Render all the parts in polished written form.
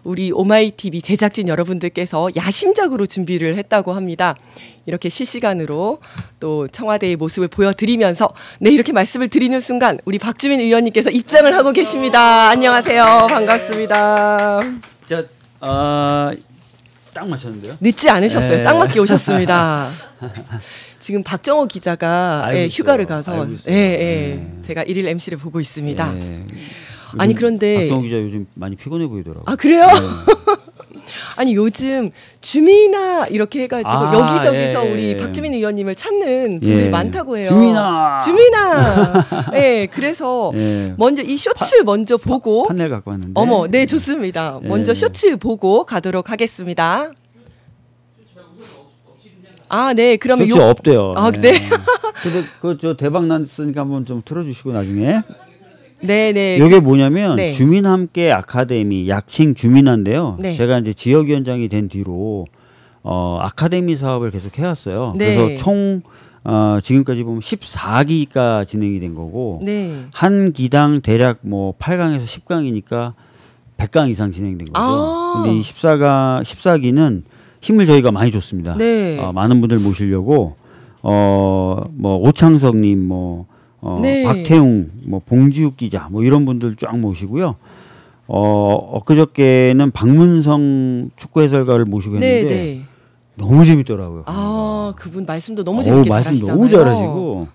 우리 오마이TV 제작진 여러분들께서 야심작으로 준비를 했다고 합니다. 이렇게 실시간으로 또 청와대의 모습을 보여드리면서 네, 이렇게 말씀을 드리는 순간 우리 박주민 의원님께서 입장을 하고 계십니다. 안녕하세요. 반갑습니다. 딱 맞췄는데요? 늦지 않으셨어요. 딱 맞게 오셨습니다. 지금 박정호 기자가 휴가를 가서 제가 일일 MC를 보고 있습니다. 아니 그런데 박정호 기자 요즘 많이 피곤해 보이더라고요. 아 그래요? 아니 요즘 주민아 이렇게 해가지고 여기저기서 우리 박주민 의원님을 찾는 분들이 많다고 해요. 주민아. 네, 그래서 먼저 이 쇼츠 먼저 보고 판넬 갖고 왔는데. 어머, 네 좋습니다. 먼저 쇼츠 보고 가도록 하겠습니다. 아, 네, 그러면 쇼츠 없대요. 아, 네. 근데 저 대박 났으니까 한번 좀 틀어주시고 나중에. 네네. 이게 뭐냐면 주민함께 아카데미 약칭 주민한데요. 제가 이제 지역위원장이 된 뒤로 아카데미 사업을 계속 해왔어요. 그래서 총 지금까지 보면 14기가 진행이 된 거고 한 기당 대략 뭐 8강에서 10강이니까 100강 이상 진행된 거죠. 근데 이 14기는 힘을 저희가 많이 줬습니다. 많은 분들 모시려고 뭐 오창석님 박태웅, 봉지욱 기자, 이런 분들 쫙 모시고요. 엊그저께는 박문성 축구 해설가를 모시고 했는데 너무 재밌더라고요. 아, 그분 말씀도 너무 재밌게 잘하시잖아요. 말씀 너무 잘하시고.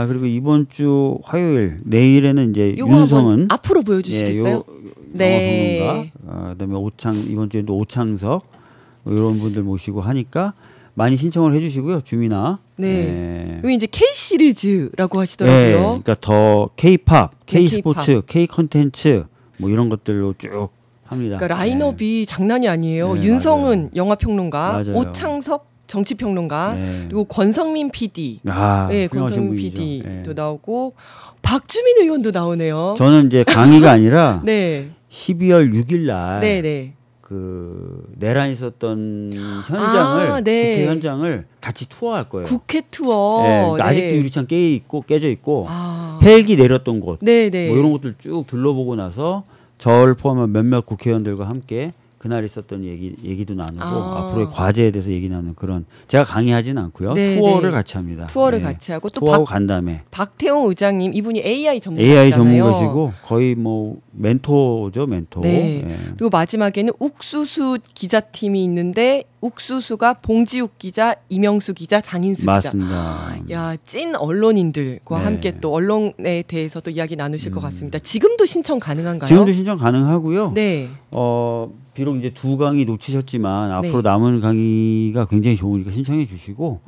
그리고 이번 주 화요일, 내일에는 이제 윤성은 앞으로 보여주시겠어요? 네. 그다음에 이번 주에도 오창석 이런 분들 모시고 하니까. 많이 신청을 해주시고요, 주민아. 여기 이제 K 시리즈라고 하시더라고요. 그러니까 더 K-팝, K-스포츠, K-컨텐츠 뭐 이런 것들로 쭉 합니다. 그러니까 라인업이 장난이 아니에요. 윤성은 영화평론가, 오창석 정치평론가, 그리고 권성민 PD, 권성민 PD도 나오고 박주민 의원도 나오네요. 저는 이제 강의가 아니라 12월 6일 날. 내란 있었던 현장을 국회 현장을 같이 투어할 거예요. 국회 투어. 그러니까 아직도 유리창 깨져 있고 헬기 내렸던 곳, 뭐 이런 것들 쭉 둘러보고 나서 저를 포함한 몇몇 국회의원들과 함께 그날 있었던 얘기도 나누고 앞으로의 과제에 대해서 얘기 나누는 그런 제가 강의하지는 않고요. 투어를 같이 합니다. 투어를 같이 하고 또 투어하고 간 다음에 박태웅 의장님 이분이 AI 전문가시잖아요. AI 전문가시고 거의 뭐 멘토죠, 멘토. 그리고 마지막에는 욱수수 기자팀이 있는데 욱수수가 봉지욱 기자, 이명수 기자, 장인수 맞습니다. 기자. 야, 찐 언론인들과 함께 또 언론에 대해서도 이야기 나누실 것 같습니다. 지금도 신청 가능한가요? 지금도 신청 가능하고요. 비록 이제 2강이 놓치셨지만 앞으로 남은 강의가 굉장히 좋으니까 신청해 주시고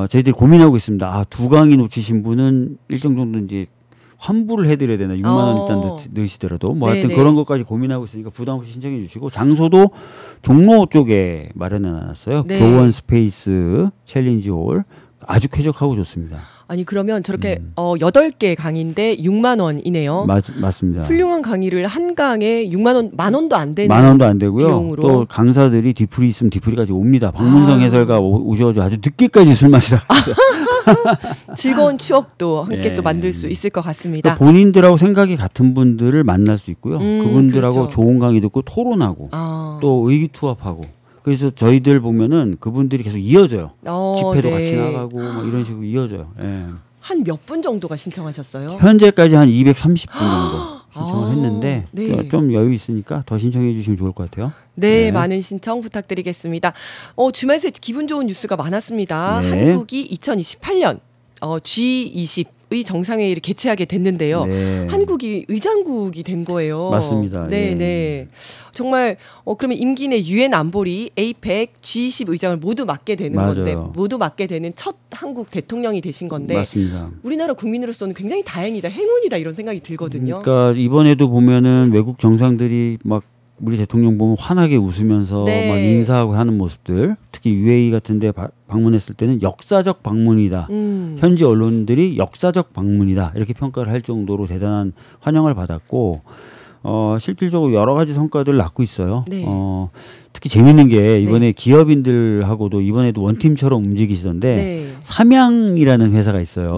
저희들이 고민하고 있습니다. 2강이 놓치신 분은 일정 정도 이제 환불을 해드려야 되나 6만 원 일단 넣으시더라도 뭐 하여튼 그런 것까지 고민하고 있으니까 부담 없이 신청해 주시고 장소도 종로 쪽에 마련해 놨어요. 교원 스페이스 챌린지 홀 아주 쾌적하고 좋습니다. 아니 그러면 저렇게 8개 강의인데 6만 원이네요. 맞습니다. 훌륭한 강의를 한 강에 6만 원, 만 원도 안 되는 만 원도 안 되고요. 비용으로. 또 강사들이 뒤풀이 있으면 뒤풀이까지 옵니다. 박문성 해설가 오셔가지고 아주 늦게까지 술 마시다. 즐거운 추억도 함께 또 만들 수 있을 것 같습니다. 그러니까 본인들하고 생각이 같은 분들을 만날 수 있고요. 그분들하고 좋은 강의 듣고 토론하고 또 의기투합하고 그래서 저희들 보면은 그분들이 계속 이어져요. 집회도 같이 나가고 뭐 이런 식으로 이어져요. 한 몇 분 정도가 신청하셨어요? 현재까지 한 230분 정도 신청을 했는데 좀 여유 있으니까 더 신청해 주시면 좋을 것 같아요. 많은 신청 부탁드리겠습니다. 주말새 기분 좋은 뉴스가 많았습니다. 한국이 2028년 G20의 정상회의를 개최하게 됐는데요. 한국이 의장국이 된 거예요. 맞습니다. 정말 그러면 임기 내 유엔 안보리, 에이펙, G20 의장을 모두 맡게 되는 건데 모두 맡게 되는 첫 한국 대통령이 되신 건데 맞습니다. 우리나라 국민으로서는 굉장히 다행이다, 행운이다 이런 생각이 들거든요. 그러니까 이번에도 보면은 외국 정상들이 막 우리 대통령 보면 환하게 웃으면서 막 인사하고 하는 모습들, 특히 UAE 같은 데 방문했을 때는 역사적 방문이다. 현지 언론들이 역사적 방문이다. 이렇게 평가를 할 정도로 대단한 환영을 받았고 실질적으로 여러 가지 성과들을 낳고 있어요. 특히 재밌는 게 이번에 기업인들하고도 이번에도 원팀처럼 움직이시던데 삼양이라는 회사가 있어요.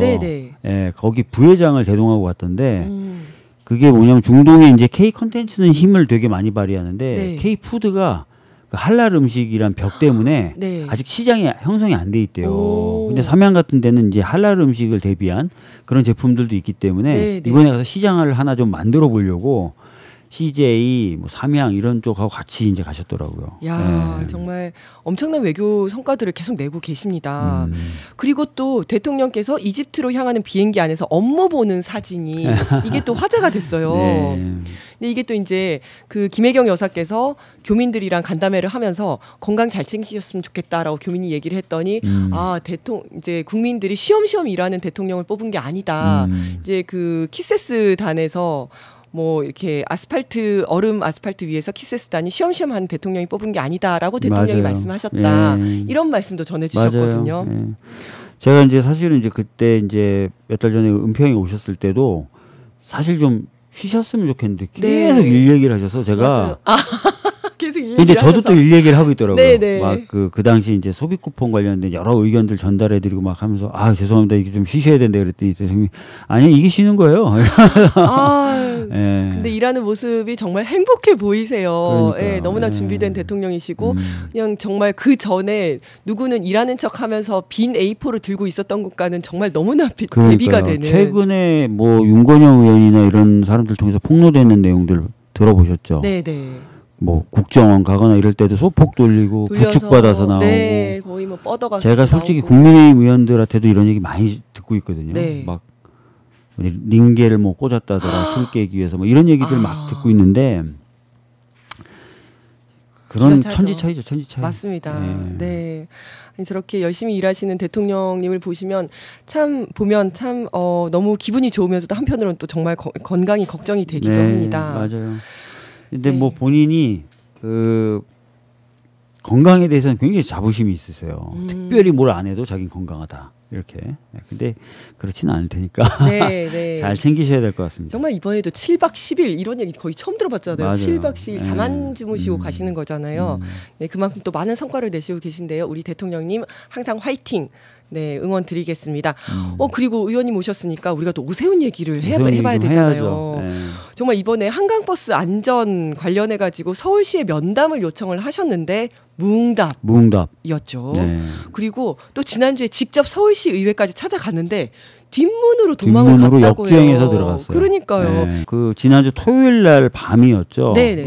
거기 부회장을 대동하고 갔던데 그게 뭐냐면 중동에 이제 K 컨텐츠는 힘을 되게 많이 발휘하는데 네. K 푸드가 할랄 음식이란 벽 때문에 네. 아직 시장이 형성이 안 돼 있대요. 오. 근데 삼양 같은 데는 이제 할랄 음식을 대비한 그런 제품들도 있기 때문에 네, 네. 이번에 가서 시장을 하나 좀 만들어 보려고 CJ, 뭐 삼양 이런 쪽하고 같이 이제 가셨더라고요. 야, 네. 정말 엄청난 외교 성과들을 계속 내고 계십니다. 그리고 또 대통령께서 이집트로 향하는 비행기 안에서 업무 보는 사진이 이게 또 화제가 됐어요. 네. 근데 이게 또 이제 그 김혜경 여사께서 교민들이랑 간담회를 하면서 건강 잘 챙기셨으면 좋겠다라고 교민이 얘기를 했더니 아, 이제 국민들이 쉬엄쉬엄 일하는 대통령을 뽑은 게 아니다. 이제 그 키세스 단에서 뭐 이렇게 얼음 아스팔트 위에서 키세스단이 쉬엄쉬엄 하는 대통령이 뽑은 게 아니다라고 대통령이 맞아요. 말씀하셨다. 예. 이런 말씀도 전해주셨거든요. 예. 제가 이제 사실은 이제 그때 이제 몇 달 전에 은평에 오셨을 때도 사실 좀 쉬셨으면 좋겠는데 계속 네. 일 얘기를 하셔서 제가 계속 일 근데 저도 또 일 얘기를 하고 있더라고요. 네네. 막 그 당시 이제 소비 쿠폰 관련된 여러 의견들 전달해드리고 막 하면서 아 죄송합니다 이게 좀 쉬셔야 된다 그랬더니 선생님이 아니 이게 쉬는 거예요. 네. 근데 일하는 모습이 정말 행복해 보이세요. 네, 너무나 준비된 대통령이시고 그냥 정말 그 전에 누구는 일하는 척하면서 빈 A4를 들고 있었던 것과는 정말 너무나 대비가 되는. 최근에 뭐 윤건영 의원이나 이런 사람들 통해서 폭로되는 내용들 들어보셨죠? 네네. 뭐 국정원 가거나 이럴 때도 소폭 돌리고 부축받아서 나오고 네, 거의 뭐 뻗어가 제가 솔직히 나오고. 국민의힘 의원들한테도 이런 얘기 많이 듣고 있거든요. 네. 막 링게를 뭐 꽂았다더라 술 깨기 위해서 뭐 이런 얘기들 막 듣고 있는데 그런 천지차이죠. 천지차이. 맞습니다. 네. 네. 저렇게 열심히 일하시는 대통령님을 보시면 참 너무 기분이 좋으면서도 한편으로는 또 정말 건강이 걱정이 되기도 네, 합니다. 맞아요. 근데 뭐 본인이 그 건강에 대해서는 굉장히 자부심이 있으세요. 특별히 뭘 안 해도 자기는 건강하다. 이렇게. 근데 그렇지는 않을 테니까 네. 잘 챙기셔야 될 것 같습니다. 정말 이번에도 7박 10일 이런 얘기 거의 처음 들어봤잖아요. 맞아요. 7박 10일 잠 안 주무시고 가시는 거잖아요. 네, 그만큼 또 많은 성과를 내시고 계신데요. 우리 대통령님 항상 화이팅. 네, 응원 드리겠습니다. 그리고 의원님 오셨으니까 우리가 또 오세훈 얘기를 해봐야 되잖아요. 네. 정말 이번에 한강버스 안전 관련해가지고 서울시에 면담을 요청을 하셨는데 무응답이었죠. 네. 그리고 또 지난주에 직접 서울시 의회까지 찾아갔는데 뒷문으로 갔다고요. 역주행해서 들어갔어요. 그러니까요. 네. 그 지난주 토요일 날 밤이었죠. 네네.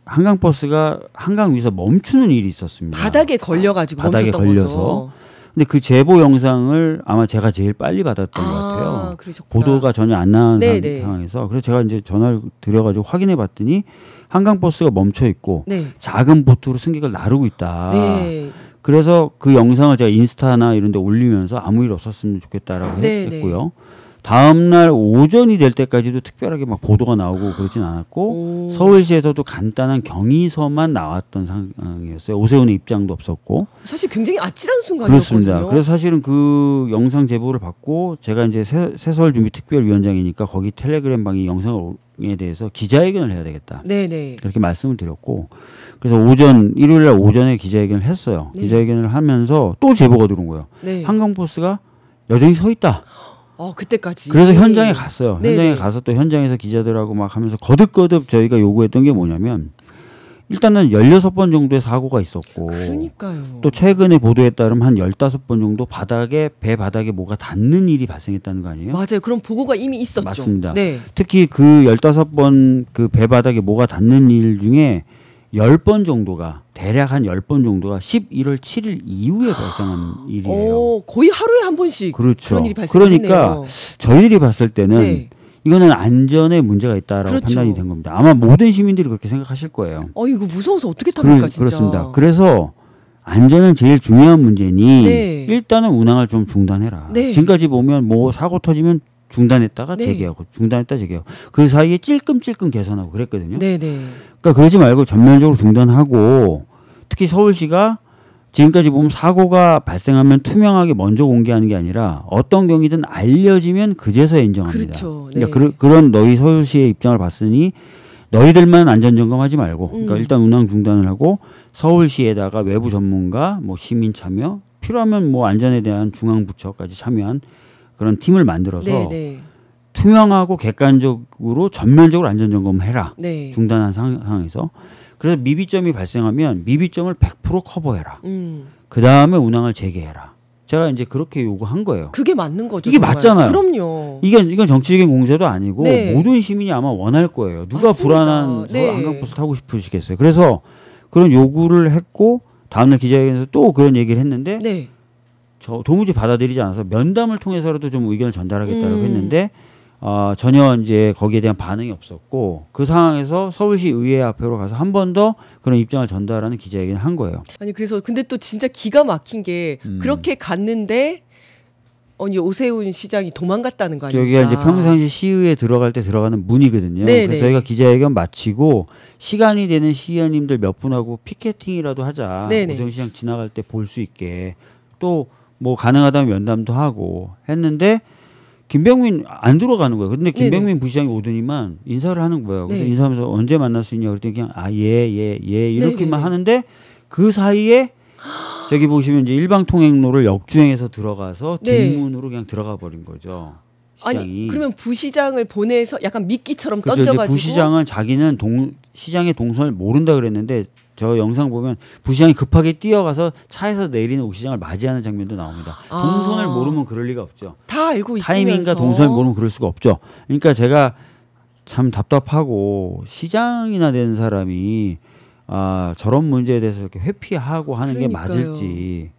한강버스가 한강 위에서 멈추는 일이 있었습니다. 바닥에 걸려가지고 멈췄던 거죠. 근데 그 제보 영상을 아마 제가 제일 빨리 받았던 것 같아요. 그러셨구나. 보도가 전혀 안 나온 상황에서 그래서 제가 이제 전화를 드려가지고 확인해 봤더니 한강버스가 멈춰 있고 작은 보트로 승객을 나르고 있다. 네. 그래서 그 영상을 제가 인스타나 이런 데 올리면서 아무 일 없었으면 좋겠다라고 했고요. 다음 날 오전이 될 때까지도 특별하게 막 보도가 나오고 그러진 않았고 서울시에서도 간단한 경위서만 나왔던 상황이었어요. 오세훈의 입장도 없었고. 사실 굉장히 아찔한 순간이었거든요. 그렇습니다. 그래서 사실은 그 영상 제보를 받고 제가 이제 새서울준비특별위원장이니까 거기 텔레그램 방이 영상에 대해서 기자회견을 해야 되겠다. 네네. 그렇게 말씀을 드렸고 그래서 일요일 날 오전에 기자회견을 했어요. 네. 기자회견을 하면서 또 제보가 들어온 거예요. 네. 한강버스가 여전히 서 있다. 그때까지. 그래서 현장에 갔어요. 현장에 가서 또 현장에서 기자들하고 막 하면서 거듭 저희가 요구했던 게 뭐냐면 일단은 16번 정도의 사고가 있었고 그러니까요. 또 최근에 보도에 따르면 한 15번 정도 배 바닥에 뭐가 닿는 일이 발생했다는 거 아니에요? 맞아요. 그런 보고가 이미 있었죠. 맞습니다. 네. 특히 그 15번 그 배 바닥에 뭐가 닿는 일 중에 10번 정도가 대략 한 10번 정도가 11월 7일 이후에 발생한 일이에요. 거의 하루에 한 번씩 그렇죠. 그런 일이 발생했네요. 그러니까 저희들이 봤을 때는 이거는 안전에 문제가 있다라고 판단이 된 겁니다. 아마 모든 시민들이 그렇게 생각하실 거예요. 이거 무서워서 어떻게 탑니까 진짜. 그렇습니다. 그래서 안전은 제일 중요한 문제니 일단은 운항을 좀 중단해라. 지금까지 보면 뭐 사고 터지면 중단했다가 재개하고 중단했다 재개하고 그 사이에 찔끔찔끔 개선하고 그랬거든요. 그러니까 그러지 말고 전면적으로 중단하고 특히 서울시가 지금까지 보면 사고가 발생하면 투명하게 먼저 공개하는 게 아니라 어떤 경위든 알려지면 그제서야 인정합니다. 그렇죠. 그러니까 그런 너희 서울시의 입장을 봤으니 너희들만 안전점검하지 말고 그러니까 일단 운항 중단을 하고 서울시에다가 외부 전문가 뭐 시민 참여 필요하면 뭐 안전에 대한 중앙부처까지 참여한 그런 팀을 만들어서 투명하고 객관적으로 전면적으로 안전점검을 해라. 네. 중단한 상황에서. 그래서 미비점이 발생하면 미비점을 100% 커버해라. 그 다음에 운항을 재개해라. 제가 이제 그렇게 요구한 거예요. 그게 맞는 거죠. 이게 정말. 맞잖아요. 그럼요. 이건 정치적인 공세도 아니고 네. 모든 시민이 아마 원할 거예요. 누가 맞습니다. 불안한 네. 한강버스 타고 싶으시겠어요. 그래서 그런 요구를 했고 다음날 기자회견에서 또 그런 얘기를 했는데 네. 저 도무지 받아들이지 않아서 면담을 통해서라도 좀 의견을 전달하겠다고 했는데 전혀 이제 거기에 대한 반응이 없었고 그 상황에서 서울시 의회 앞으로 가서 한 번 더 그런 입장을 전달하는 기자회견을 한 거예요. 아니 그래서 근데 또 진짜 기가 막힌 게 그렇게 갔는데 오세훈 시장이 도망갔다는 거 아닙니까? 저기가 이제 평상시 시의회 들어갈 때 들어가는 문이거든요. 네네. 그래서 저희가 기자회견 마치고 시간이 되는 시의원님들 몇 분하고 피켓팅이라도 하자. 네네. 오세훈 시장 지나갈 때 볼 수 있게 또 뭐 가능하다면 면담도 하고 했는데 김병민 안 들어가는 거예요. 근데 김병민 네네. 부시장이 오더니만 인사를 하는 거예요. 그래서 네. 인사하면서 언제 만날 수 있냐 그랬더니 그냥 예 이렇게만 네네네. 하는데 그 사이에 저기 보시면 이제 일방통행로를 역주행해서 들어가서 네. 뒷문으로 그냥 들어가 버린 거죠. 시장이. 아니 그러면 부시장을 보내서 약간 미끼처럼 그렇죠. 던져가지고 부시장은 자기는 시장의 동선을 모른다 그랬는데 저 영상 보면 부시장이 급하게 뛰어가서 차에서 내리는 오 시장을 맞이하는 장면도 나옵니다. 동선을 모르면 그럴 리가 없죠. 다 알고 있으면서 타이밍과 동선을 모르면 그럴 수가 없죠. 그러니까 제가 참 답답하고 시장이나 된 사람이 저런 문제에 대해서 이렇게 회피하고 하는 그러니까요. 게 맞을지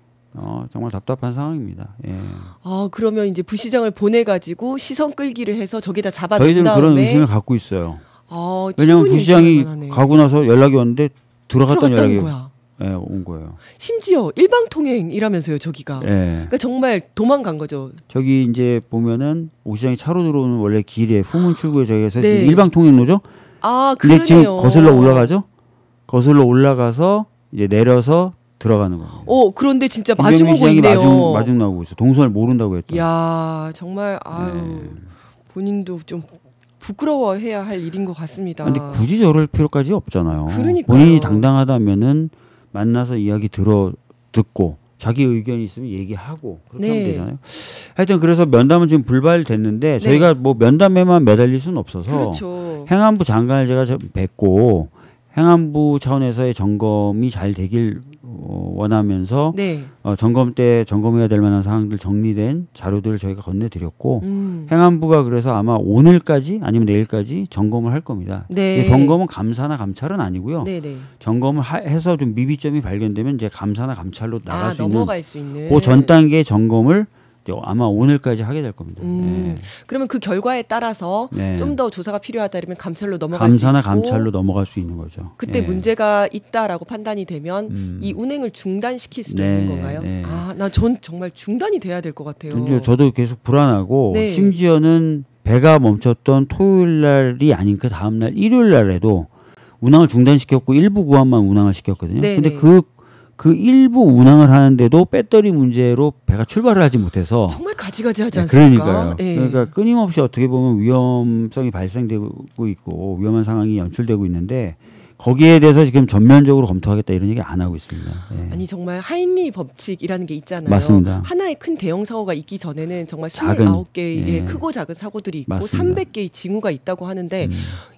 정말 답답한 상황입니다. 예. 그러면 이제 부시장을 보내가지고 시선 끌기를 해서 저기다 잡아낸 저희들은 다음에 그런 의심을 갖고 있어요. 왜냐하면 충분히 부시장이 의심할 만하네요. 가고 나서 연락이 왔는데 들어갔다는 연락이 거야. 예, 온 거예요. 심지어 일방통행이라면서요, 저기가. 예. 그러니까 정말 도망간 거죠. 저기 이제 보면은 오 시장이 차로 들어오는 원래 길에 후문 출구에 저기에서 네. 일방통행로죠. 근데 그러네요. 지금 거슬러 올라가죠. 거슬러 올라가서 이제 내려서 들어가는 거예요. 그런데 진짜 마중 오고 시장이 있네요. 마중 나오고 있어. 동선을 모른다고 했다. 야, 정말 네. 본인도 좀 부끄러워해야 할 일인 것 같습니다. 근데 굳이 저럴 필요까지 없잖아요. 그러니까요. 본인이 당당하다면은 만나서 이야기 듣고 자기 의견이 있으면 얘기하고 그렇게 하면 되잖아요. 하여튼 그래서 면담은 지금 불발됐는데 저희가 뭐 면담에만 매달릴 수는 없어서 그렇죠. 행안부 장관을 제가 뵙고 행안부 차원에서의 점검이 잘 되길 원하면서 점검 때 점검해야 될 만한 사항들 정리된 자료들을 저희가 건네드렸고 행안부가 그래서 아마 오늘까지 아니면 내일까지 점검을 할 겁니다. 이 점검은 감사나 감찰은 아니고요. 점검을 해서 좀 미비점이 발견되면 이제 감사나 감찰로 나갈 수 넘어갈 수 있는 그 전 단계의 점검을 아마 오늘까지 하게 될 겁니다. 그러면 그 결과에 따라서 좀 더 조사가 필요하다면 감찰로 넘어갈 수 있고 감사나 감찰로 넘어갈 수 있는 거죠. 그때 문제가 있다라고 판단이 되면 이 운행을 중단시킬 수도 있는 건가요? 전 정말 중단이 돼야 될 것 같아요. 저도 계속 불안하고 심지어는 배가 멈췄던 토요일 날이 아닌 그 다음 날 일요일 날에도 운항을 중단시켰고 일부 구간만 운항을 시켰거든요. 근데 그 일부 운항을 하는데도 배터리 문제로 배가 출발을 하지 못해서 정말 가지가지하지 않습니까? 그러니까요. 그러니까 끊임없이 어떻게 보면 위험성이 발생되고 있고 위험한 상황이 연출되고 있는데 거기에 대해서 지금 전면적으로 검토하겠다 이런 얘기 안 하고 있습니다. 아니 정말 하인리 법칙이라는 게 있잖아요. 맞습니다. 하나의 큰 대형 사고가 있기 전에는 정말 29개의 크고 작은 사고들이 있고 맞습니다. 300개의 징후가 있다고 하는데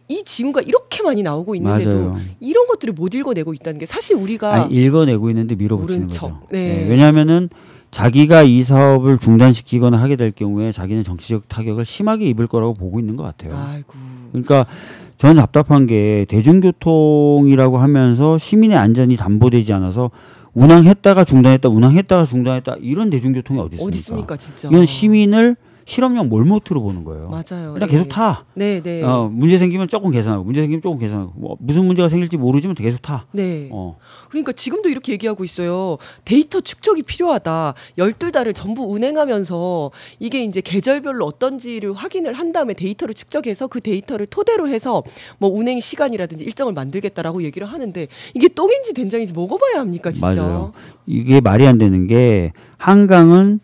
이 징후가 이렇게 많이 나오고 있는데도 맞아요. 이런 것들을 못 읽어내고 있다는 게 사실 우리가 읽어내고 있는데 밀어붙이는 거죠. 네. 왜냐하면은 자기가 이 사업을 중단시키거나 하게 될 경우에 자기는 정치적 타격을 심하게 입을 거라고 보고 있는 것 같아요. 그러니까 저는 답답한 게 대중교통이라고 하면서 시민의 안전이 담보되지 않아서 운항했다가 중단했다 이런 대중교통이 어디 있습니까? 진짜. 이건 시민을 실험용 몰모트로 보는 거예요. 맞아요. 그냥 계속 타. 문제 생기면 조금 개선하고 무슨 문제가 생길지 모르지만 계속 타. 그러니까 지금도 이렇게 얘기하고 있어요. 데이터 축적이 필요하다. 12달을 전부 운행하면서 이게 이제 계절별로 어떤지를 확인을 한 다음에 데이터를 축적해서 그 데이터를 토대로 해서 뭐 운행 시간이라든지 일정을 만들겠다라고 얘기를 하는데 이게 똥인지 된장인지 먹어봐야 합니까, 진짜. 맞아요. 이게 말이 안 되는 게 한강은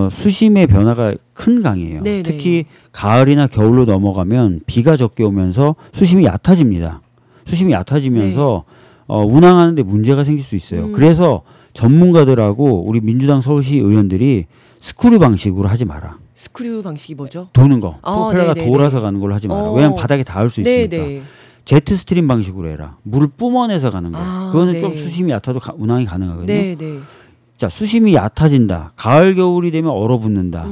수심의 변화가 큰 강이에요. 특히 가을이나 겨울로 넘어가면 비가 적게 오면서 수심이 얕아집니다. 수심이 얕아지면서 운항하는 데 문제가 생길 수 있어요. 그래서 전문가들하고 우리 민주당 서울시 의원들이 스크류 방식으로 하지 마라. 스크류 방식이 뭐죠? 도는 거. 프로펠러가 돌아서 가는 걸로 하지 마라. 왜냐면 바닥에 닿을 수 있으니까. 네네. 제트 스트림 방식으로 해라. 물을 뿜어내서 가는 거예요. 그거는 좀 수심이 얕아도 운항이 가능하거든요. 네네. 자, 수심이 얕아진다. 가을 겨울이 되면 얼어붙는다.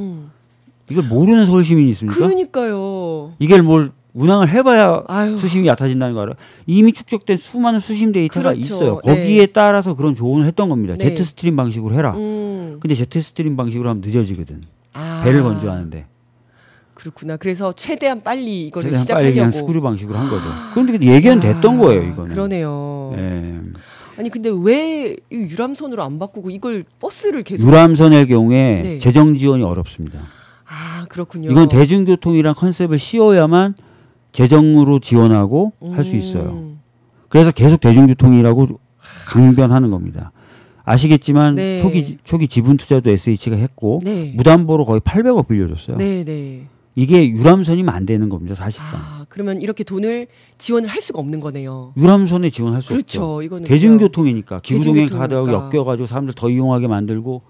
이걸 모르는 서울 시민이 있습니까? 그러니까요. 이게 뭘 운항을 해봐야 수심이 얕아진다는 거 알아요? 이미 축적된 수많은 수심 데이터가 그렇죠. 있어요. 거기에 따라서 그런 조언을 했던 겁니다. 네. 제트 스트림 방식으로 해라. 근데 제트 스트림 방식으로 하면 늦어지거든. 배를 건조하는데. 그렇구나. 그래서 최대한 빨리 이거를 최대한 시작하려고. 빨리 그냥 스크류 방식으로 한 거죠. 그런데 예견 됐던 거예요, 이거는. 그러네요. 네. 아니 근데 왜 유람선으로 안 바꾸고 이걸 버스를 계속 유람선의 경우에 재정 지원이 어렵습니다. 그렇군요. 이건 대중교통이란 컨셉을 씌워야만 재정으로 지원하고 할 수 있어요. 그래서 계속 대중교통이라고 강변하는 겁니다. 아시겠지만 초기 지분 투자도 SH가 했고 무담보로 거의 800억 빌려줬어요. 이게 유람선이면 안 되는 겁니다, 사실상. 그러면 이렇게 돈을 지원을 할 수가 없는 거네요. 유람선에 지원할 수 없죠. 이거는 대중교통이니까 기후동행 카드하고 엮여가지고 사람들 더 이용하게 만들고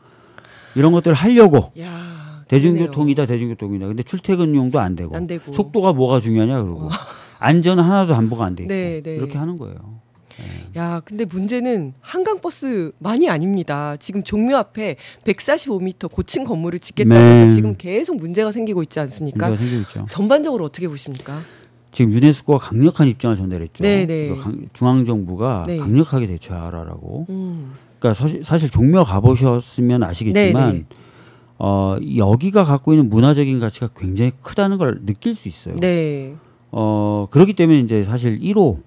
이런 것들을 하려고. 대중교통이다. 근데 출퇴근용도 안 되고. 속도가 뭐가 중요하냐 그러고. 안전은 하나도 담보가 안 돼 있고. 이렇게 하는 거예요. 야, 근데 문제는 한강버스만이 아닙니다. 지금 종묘 앞에 145m 고층 건물을 짓겠다고 해서 지금 계속 문제가 생기고 있지 않습니까? 문제가 생기고 있죠. 전반적으로 어떻게 보십니까? 지금 유네스코가 강력한 입장을 전달했죠. 중앙정부가 강력하게 대처하라라고. 그러니까 사실 종묘 가보셨으면 아시겠지만 여기가 갖고 있는 문화적인 가치가 굉장히 크다는 걸 느낄 수 있어요. 그렇기 때문에 이제 사실 1호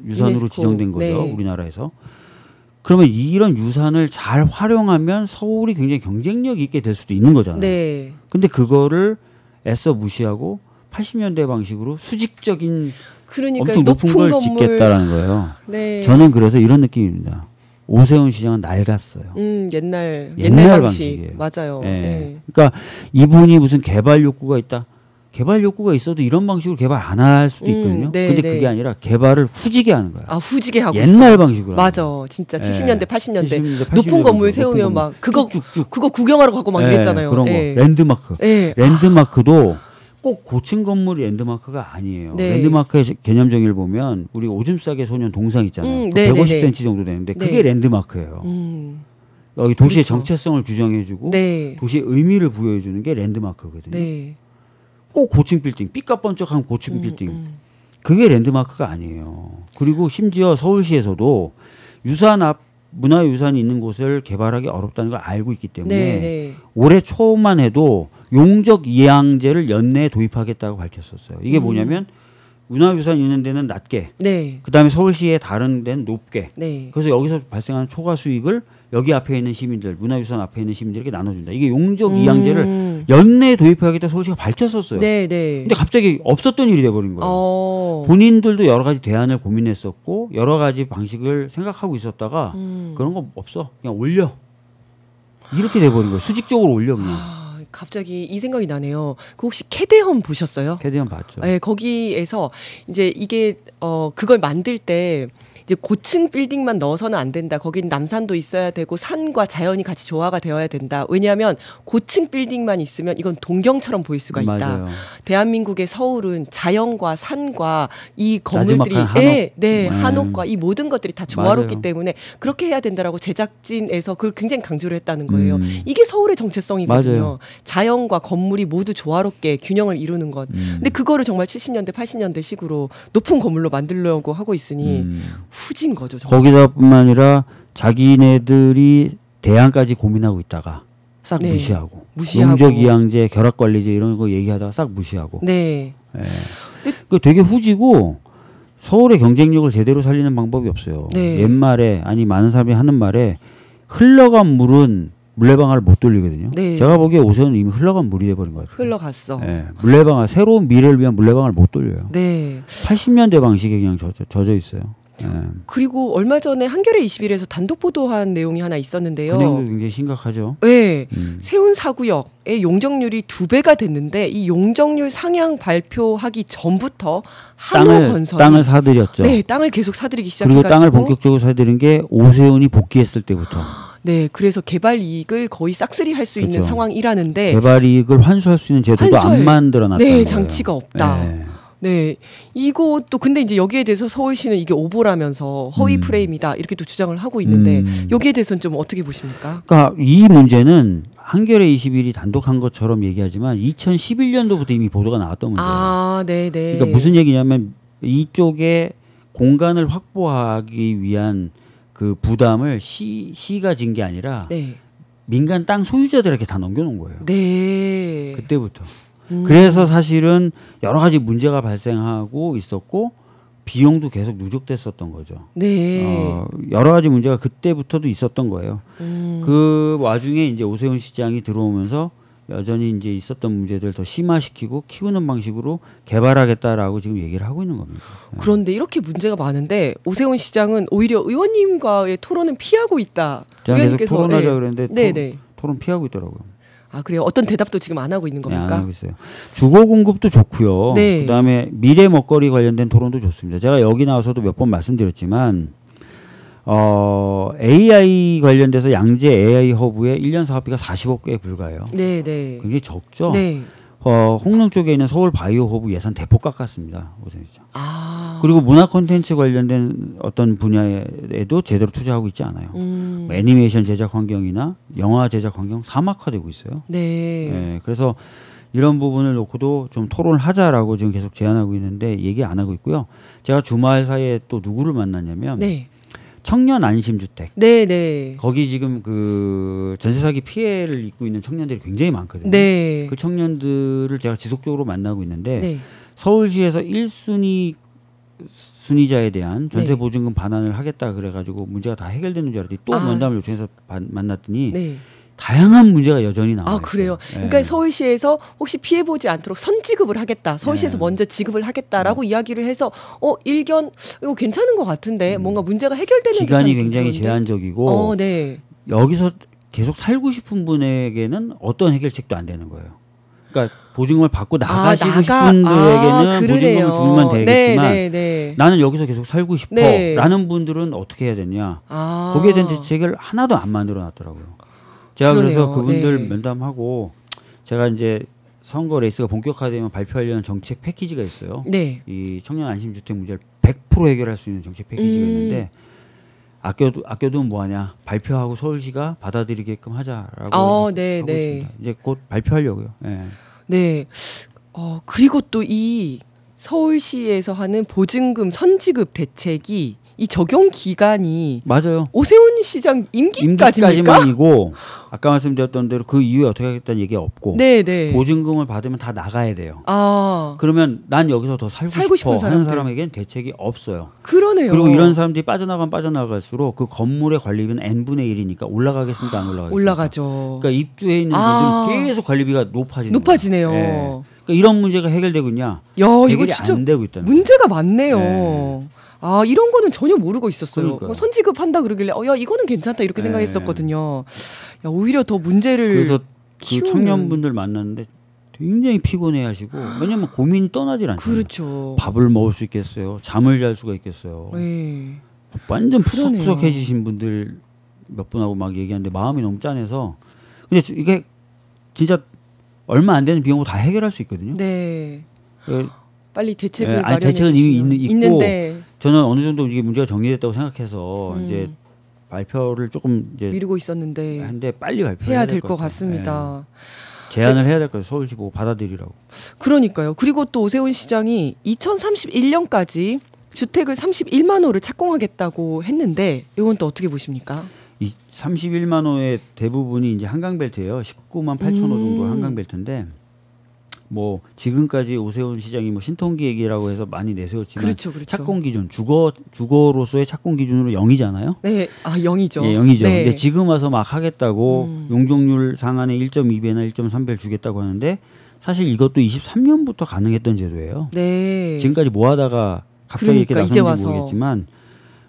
유산으로 유네스코. 지정된 거죠. 우리나라에서. 그러면 이런 유산을 잘 활용하면 서울이 굉장히 경쟁력 있게 될 수도 있는 거잖아요. 근데 그거를 애써 무시하고 80년대 방식으로 수직적인 엄청 높은 걸 짓겠다라는 거예요. 저는 그래서 이런 느낌입니다. 오세훈 시장은 낡았어요. 옛날 방식이에요. 맞아요. 그러니까 이분이 무슨 개발 욕구가 있다. 개발 욕구가 있어도 이런 방식으로 개발 안 할 수도 있거든요. 근데 그게 아니라 개발을 후지게 하는 거야. 후지게 하고 옛날 방식으로. 맞아. 진짜 70년대, 80년대 높은 건물 세우면 막 그거 구경하러 가고 막 이랬잖아요. 그런 거. 랜드마크. 랜드마크도 꼭 고층 건물이 랜드마크가 아니에요. 랜드마크의 개념 정의를 보면 우리 오줌 싸개 소년 동상 있잖아요. 150cm 정도 되는데 그게 랜드마크예요. 여기 도시의 정체성을 규정해주고 도시의 의미를 부여해주는 게 랜드마크거든요. 꼭 고층 빌딩, 삐까번쩍한 고층 빌딩. 그게 랜드마크가 아니에요. 그리고 심지어 서울시에서도 문화유산이 있는 곳을 개발하기 어렵다는 걸 알고 있기 때문에 올해 초만 해도 용적 이양제를 연내에 도입하겠다고 밝혔었어요. 이게 뭐냐면 문화유산 있는 데는 낮게, 그다음에 서울시의 다른 데는 높게. 그래서 여기서 발생하는 초과 수익을 여기 앞에 있는 시민들, 문화유산 앞에 있는 시민들에게 나눠준다. 이게 용적 이양제를 연내에 도입하겠다 서울시가 밝혔었어요. 근데 갑자기 없었던 일이 돼버린 거예요. 본인들도 여러 가지 대안을 고민했었고 여러 가지 방식을 생각하고 있었다가 그런 거 없어. 그냥 올려. 이렇게 돼버린 거예요. 수직적으로 올려 그냥. 갑자기 이 생각이 나네요. 그 혹시 캐대헌 보셨어요? 캐대헌 봤죠. 거기에서 이제 이게 그걸 만들 때 이제 고층 빌딩만 넣어서는 안 된다. 거긴 남산도 있어야 되고 산과 자연이 같이 조화가 되어야 된다. 왜냐하면 고층 빌딩만 있으면 이건 동경처럼 보일 수가 있다. 맞아요. 대한민국의 서울은 자연과 산과 이 건물들이 한옥과 이 모든 것들이 다 조화롭기 때문에 그렇게 해야 된다라고 제작진에서 그걸 굉장히 강조를 했다는 거예요. 이게 서울의 정체성이거든요. 자연과 건물이 모두 조화롭게 균형을 이루는 것. 근데 그거를 정말 70년대 80년대 식으로 높은 건물로 만들려고 하고 있으니 후진 거죠. 정말. 거기다뿐만 아니라 자기네들이 대안까지 고민하고 있다가 싹 무시하고 용적 이양제, 결합 관리제 이런 거 얘기하다가 싹 무시하고. 그 되게 후지고 서울의 경쟁력을 제대로 살리는 방법이 없어요. 옛말에 아니 많은 사람이 하는 말에 흘러간 물은 물레방아를 못 돌리거든요. 제가 보기에 오세훈은 이미 흘러간 물이 돼버린 것 같아요. 흘러갔어. 물레방아, 새로운 미래를 위한 물레방아를 못 돌려요. 80년대 방식에 그냥 젖어 있어요. 그리고 얼마 전에 한겨레 21에서 단독 보도한 내용이 하나 있었는데요. 그 내용도 굉장히 심각하죠. 세운 4구역의 용적률이 2배가 됐는데 이 용적률 상향 발표하기 전부터 한호건설이 땅을 사들였죠. 땅을 계속 사들이기 시작해가지고 그리고 땅을 본격적으로 사들인 게 오세훈이 복귀했을 때부터. 네, 그래서 개발 이익을 거의 싹쓸이 할 수 있는 상황이라는데 개발 이익을 환수할 수 있는 제도도 안 만들어놨다는 네, 거예요. 장치가 없다. 네. 네, 이것도 근데 이제 여기에 대해서 서울시는 이게 오보라면서 허위 프레임이다 이렇게 또 주장을 하고 있는데 여기에 대해서는 좀 어떻게 보십니까? 그러니까 이 문제는 한겨레 21이 단독한 것처럼 얘기하지만 2011년도부터 이미 보도가 나왔던 문제예요. 아, 네, 네. 그러니까 무슨 얘기냐면 이쪽에 공간을 확보하기 위한 그 부담을 시가 진 게 아니라 네. 민간 땅 소유자들에게 다 넘겨놓은 거예요. 네. 그때부터. 그래서 사실은 여러 가지 문제가 발생하고 있었고 비용도 계속 누적됐었던 거죠. 네. 여러 가지 문제가 그때부터도 있었던 거예요. 그 와중에 이제 오세훈 시장이 들어오면서 여전히 이제 있었던 문제들을 더 심화시키고 키우는 방식으로 개발하겠다라고 지금 얘기를 하고 있는 겁니다. 그런데 이렇게 문제가 많은데 오세훈 시장은 오히려 의원님과의 토론은 피하고 있다. 제가 계속 토론하자 네. 그랬는데 토론 피하고 있더라고요. 아, 그래요? 어떤 대답도 지금 안 하고 있는 겁니까? 네, 안 하고 있어요. 주거 공급도 좋고요. 네. 그다음에 미래 먹거리 관련된 토론도 좋습니다. 제가 여기 나와서도 몇 번 말씀드렸지만 AI 관련돼서 양재 AI 허브에 1년 사업비가 40억 개에 불과해요. 네, 네. 굉장히 적죠. 네. 홍릉 쪽에 있는 서울 바이오 허브 예산 대폭 깎았습니다. 오세훈 시장. 아. 그리고 문화 콘텐츠 관련된 어떤 분야에도 제대로 투자하고 있지 않아요. 뭐 애니메이션 제작 환경이나 영화 제작 환경 사막화되고 있어요. 네. 네. 그래서 이런 부분을 놓고도 좀 토론을 하자라고 지금 계속 제안하고 있는데 얘기 안 하고 있고요. 제가 주말 사이에 또 누구를 만났냐면 네. 청년 안심주택. 네, 네. 거기 지금 그 전세 사기 피해를 입고 있는 청년들이 굉장히 많거든요. 네. 그 청년들을 제가 지속적으로 만나고 있는데 네. 서울시에서 1순위 순위자에 대한 전세 네. 보증금 반환을 하겠다 그래가지고 문제가 다 해결되는 줄 알았더니 또 면담을 요청해서 만났더니 네. 다양한 문제가 여전히 남아 있어요. 아, 그래요? 네. 그러니까 서울시에서 혹시 피해보지 않도록 선지급을 하겠다. 서울시에서 먼저 지급을 하겠다라고 이야기를 해서 일견 이거 괜찮은 것 같은데 뭔가 문제가 해결되는 기간이 굉장히 제한적이고 네. 여기서 계속 살고 싶은 분에게는 어떤 해결책도 안 되는 거예요. 그러니까 보증금을 받고 나가시고 싶은 분들에게는 보증금을 주면 되겠지만 나는 여기서 계속 살고 싶어라는 분들은 어떻게 해야 되냐. 거기에 대한 대책을 하나도 안 만들어 놨더라고요. 제가 그래서 그분들 면담하고 제가 이제 선거 레이스가 본격화되면 발표하려는 정책 패키지가 있어요. 네. 이 청년 안심주택 문제를 100% 해결할 수 있는 정책 패키지가 있는데 아껴두면 뭐하냐. 발표하고 서울시가 받아들이게끔 하자라고 하고 있습니다. 이제 곧 발표하려고요. 네. 네. 그리고 또 이 서울시에서 하는 보증금 선지급 대책이 이 적용 기간이 맞아요. 오세훈 시장 임기까지입니까? 임기까지만이고 아까 말씀드렸던 대로 그 이후에 어떻게 하겠다는 얘기 없고 네네. 보증금을 받으면 다 나가야 돼요. 아. 그러면 난 여기서 더 살고 싶어 하는 사람에게는 대책이 없어요. 그러네요. 그리고 이런 사람들이 빠져나갈수록 그 건물의 관리비는 n분의 1이니까 올라가겠습니까? 안 올라가겠습니까? 올라가죠. 그러니까 입주해 있는 분들은 계속 관리비가 높아지네요. 네. 그러니까 이런 문제가 해결되고 있냐? 해결이 이거 진짜 안 되고 있다는 문제가 많네요. 네. 아, 이런 거는 전혀 모르고 있었어요. 선지급 한다 그러길래 야, 이거는 괜찮다 이렇게 네. 생각했었거든요. 야, 오히려 더 문제를 그래서 그 청년분들 만났는데 굉장히 피곤해하시고 왜냐면 고민이 떠나질 않잖아요. 그렇죠. 밥을 먹을 수 있겠어요. 잠을 잘 수가 있겠어요. 네. 완전 푸석푸석해지신 분들 몇 분하고 막 얘기하는데 마음이 너무 짠해서 근데 이게 진짜 얼마 안 되는 비용으로 다 해결할 수 있거든요. 네. 빨리 대책을 마련해 대책은 이미 있고 있는데 저는 어느 정도 이게 문제가 정리됐다고 생각해서 이제 발표를 조금 이제 미루고 있었는데 한데 빨리 발표해야 해야 될 것 같습니다. 제안을 해야 될 거예요. 서울시 보고 받아들이라고. 그러니까요. 그리고 또 오세훈 시장이 2031년까지 주택을 31만 호를 착공하겠다고 했는데 이건 또 어떻게 보십니까? 이 31만 호의 대부분이 이제 한강벨트예요. 19만 8천 호 정도 한강벨트인데 뭐 지금까지 오세훈 시장이 뭐 신통기 얘기라고 해서 많이 내세웠지만 그렇죠. 착공 기준 주거로서의 착공 기준으로 0이잖아요. 네, 0이죠. 예, 0이죠. 네. 근데 지금 와서 막 하겠다고 용적률 상한에 1.2배나 1.3배를 주겠다고 하는데 사실 이것도 23년부터 가능했던 제도예요. 네. 지금까지 뭐 하다가 갑자기 이렇게 나섰는지 모르겠지만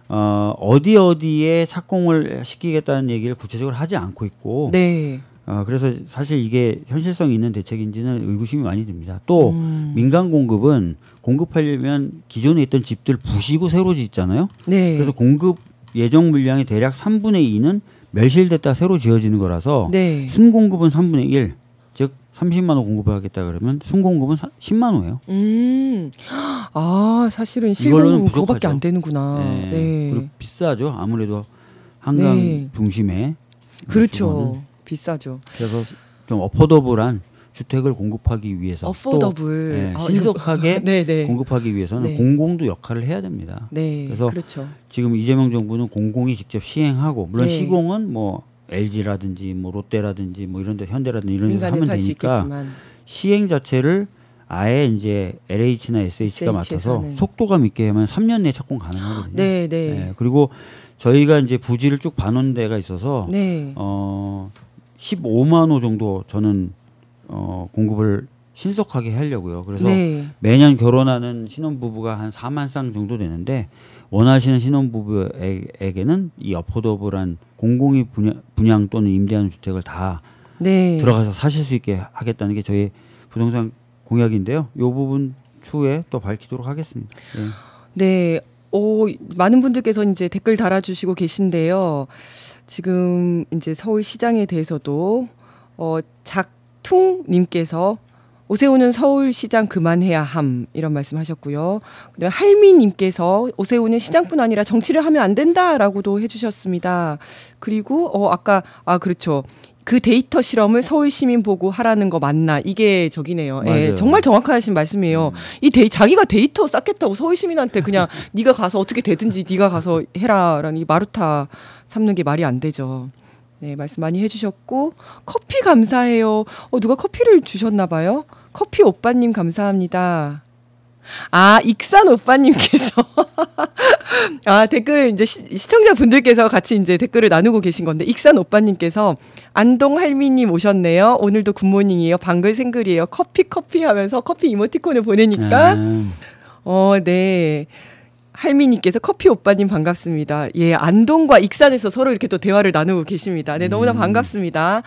어디에 착공을 시키겠다는 얘기를 구체적으로 하지 않고 있고 네. 그래서 사실 이게 현실성이 있는 대책인지는 의구심이 많이 듭니다. 또 민간 공급은 공급하려면 기존에 있던 집들 부시고 새로 짓잖아요. 네. 그래서 공급 예정 물량의 대략 3분의 2는 멸실됐다 새로 지어지는 거라서 네. 순공급은 3분의 1, 즉 30만 호 공급하겠다 그러면 순공급은 10만 호예요. 아 사실은 실공급은 그거밖에 안 되는구나. 네. 네. 그리고 비싸죠. 아무래도 한강 네. 중심에. 그렇죠. 비싸죠. 그래서 좀 어포더블한 주택을 공급하기 위해서 어포더블 또 신속하게 네네. 공급하기 위해서는 네. 공공도 역할을 해야 됩니다. 네. 그래서 그렇죠. 지금 이재명 정부는 공공이 직접 시행하고 물론 네. 시공은 뭐 LG라든지 뭐 롯데라든지 뭐 이런 데 현대라든지 이런 데서 하면 되니까 시행 자체를 아예 이제 LH나 SH가 맡아서 속도감 있게 하면 3년 내에 착공 가능하거든요. 네, 네. 네. 그리고 저희가 이제 부지를 쭉 봐놓은 데가 있어서 네. 15만 호 정도 저는 공급을 신속하게 하려고요. 그래서 네. 매년 결혼하는 신혼부부가 한 4만 쌍 정도 되는데 원하시는 신혼부부에게는 이 어포더블한 공공이 분양 또는 임대하는 주택을 다 네. 들어가서 사실 수 있게 하겠다는 게 저희 부동산 공약인데요. 이 부분 추후에 또 밝히도록 하겠습니다. 네. 네. 많은 분들께서 이제 댓글 달아주시고 계신데요. 지금 이제 서울시장에 대해서도 작퉁님께서 오세훈은 서울시장 그만해야 함 이런 말씀하셨고요. 그다음에 할미님께서 오세훈은 시장뿐 아니라 정치를 하면 안 된다라고도 해주셨습니다. 그리고 아까 그렇죠. 그 데이터 실험을 서울 시민 보고 하라는 거 맞나? 이게 저기네요. 예, 정말 정확하신 말씀이에요. 자기가 데이터 쌓겠다고 서울 시민한테 그냥 네가 가서 어떻게 되든지 네가 가서 해라라는 이 마루타 삼는 게 말이 안 되죠. 네, 말씀 많이 해주셨고 커피 감사해요. 누가 커피를 주셨나 봐요. 커피 오빠님 감사합니다. 익산 오빠님께서 댓글 이제 시청자분들께서 같이 이제 댓글을 나누고 계신 건데 익산 오빠님께서 안동 할미님 오셨네요. 오늘도 굿모닝이에요. 방글생글이에요. 커피 하면서 커피 이모티콘을 보내니까 네. 할미님께서 커피 오빠님 반갑습니다. 예, 안동과 익산에서 서로 이렇게 또 대화를 나누고 계십니다. 네, 너무나 반갑습니다.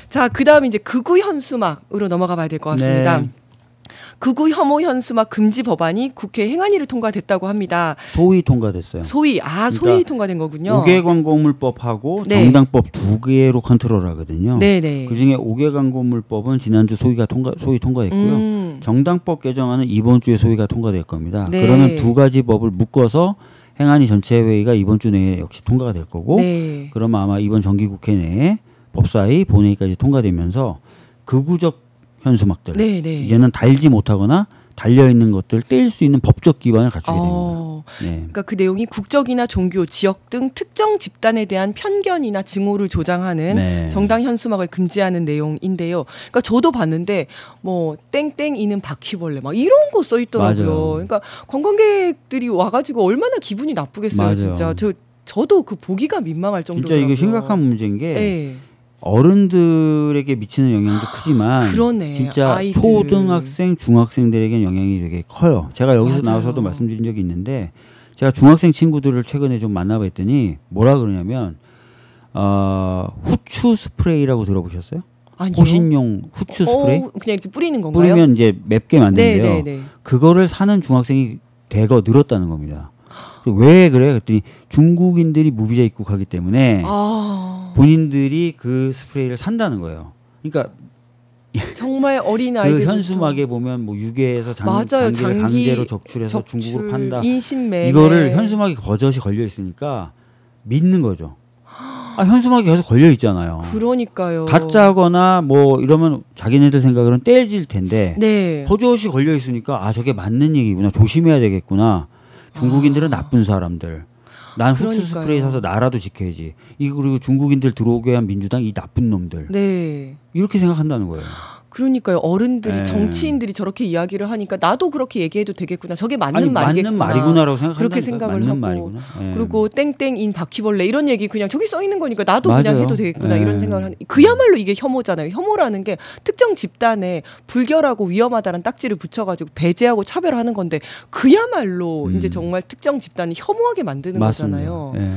자, 그다음 이제 극우 현수막으로 넘어가 봐야 될 것 같습니다. 네. 극우 혐오 현수막 금지 법안이 국회 행안위를 통과됐다고 합니다. 소위 통과됐어요. 소위 통과된 거군요. 5개 광고물법하고 네. 정당법 2개로 컨트롤하거든요. 네네. 그중에 5개 광고물법은 지난주 소위 통과했고요. 정당법 개정안은 이번 주에 소위가 통과될 겁니다. 네. 그러면 두 가지 법을 묶어서 행안위 전체 회의가 이번 주 내에 역시 통과가 될 거고 네. 그러면 아마 이번 정기국회 내에 법사위 본회의까지 통과되면서 극우적 현수막들 네네. 이제는 달지 못하거나 달려있는 것들을 떼일 수 있는 법적 기반을 갖추게 됩니다. 네. 그러니까 그 내용이 국적이나 종교, 지역 등 특정 집단에 대한 편견이나 증오를 조장하는 네. 정당 현수막을 금지하는 내용인데요. 그러니까 저도 봤는데 뭐 땡땡이는 바퀴벌레 막 이런 거 써 있더라고요. 맞아요. 그러니까 관광객들이 와가지고 얼마나 기분이 나쁘겠어요. 맞아요. 진짜 저도 그 보기가 민망할 정도로요. 진짜 이게 심각한 문제인 게 네. 어른들에게 미치는 영향도 크지만 그러네. 진짜 아이들. 초등학생, 중학생들에게 영향이 되게 커요. 제가 여기서 맞아요. 나와서도 말씀드린 적이 있는데 제가 중학생 친구들을 최근에 좀 만나봤더니 뭐라 그러냐면 후추 스프레이라고 들어보셨어요? 아니요. 호신용 후추 스프레이? 그냥 이렇게 뿌리는 건가요? 뿌리면 이제 맵게 만드는데요. 네네네. 그거를 사는 중학생이 대거 늘었다는 겁니다. 왜 그래? 그랬더니 중국인들이 무비자 입국하기 때문에 본인들이 그 스프레이를 산다는 거예요. 그러니까 정말 어린 아이들 그 현수막에 보면 뭐 유괴해서 장기를 강제로 적출해서 중국으로 판다. 인신매매. 이거를 현수막에 버젓이 걸려 있으니까 믿는 거죠. 현수막이 계속 걸려 있잖아요. 그러니까요. 가짜거나 뭐 이러면 자기네들 생각으로는 떼질 텐데 네. 버젓이 걸려 있으니까 저게 맞는 얘기구나. 조심해야 되겠구나. 중국인들은 나쁜 사람들. 난 후추 스프레이 사서 나라도 지켜야지. 그리고 중국인들 들어오게 한 민주당 이 나쁜 놈들. 네. 이렇게 생각한다는 거예요. 그러니까요. 어른들이 정치인들이 저렇게 이야기를 하니까 나도 그렇게 얘기해도 되겠구나. 저게 맞는 말이겠구나. 맞는 말이구나라고 생각한다니까. 그렇게 생각을 하고. 말이구나. 그리고 땡땡인 바퀴벌레 이런 얘기 그냥 저기 써 있는 거니까 나도 맞아요. 그냥 해도 되겠구나 이런 생각을 하는. 그야말로 이게 혐오잖아요. 혐오라는 게 특정 집단에 불결하고 위험하다는 딱지를 붙여가지고 배제하고 차별하는 건데 그야말로 이제 정말 특정 집단을 혐오하게 만드는 맞습니다. 거잖아요. 예.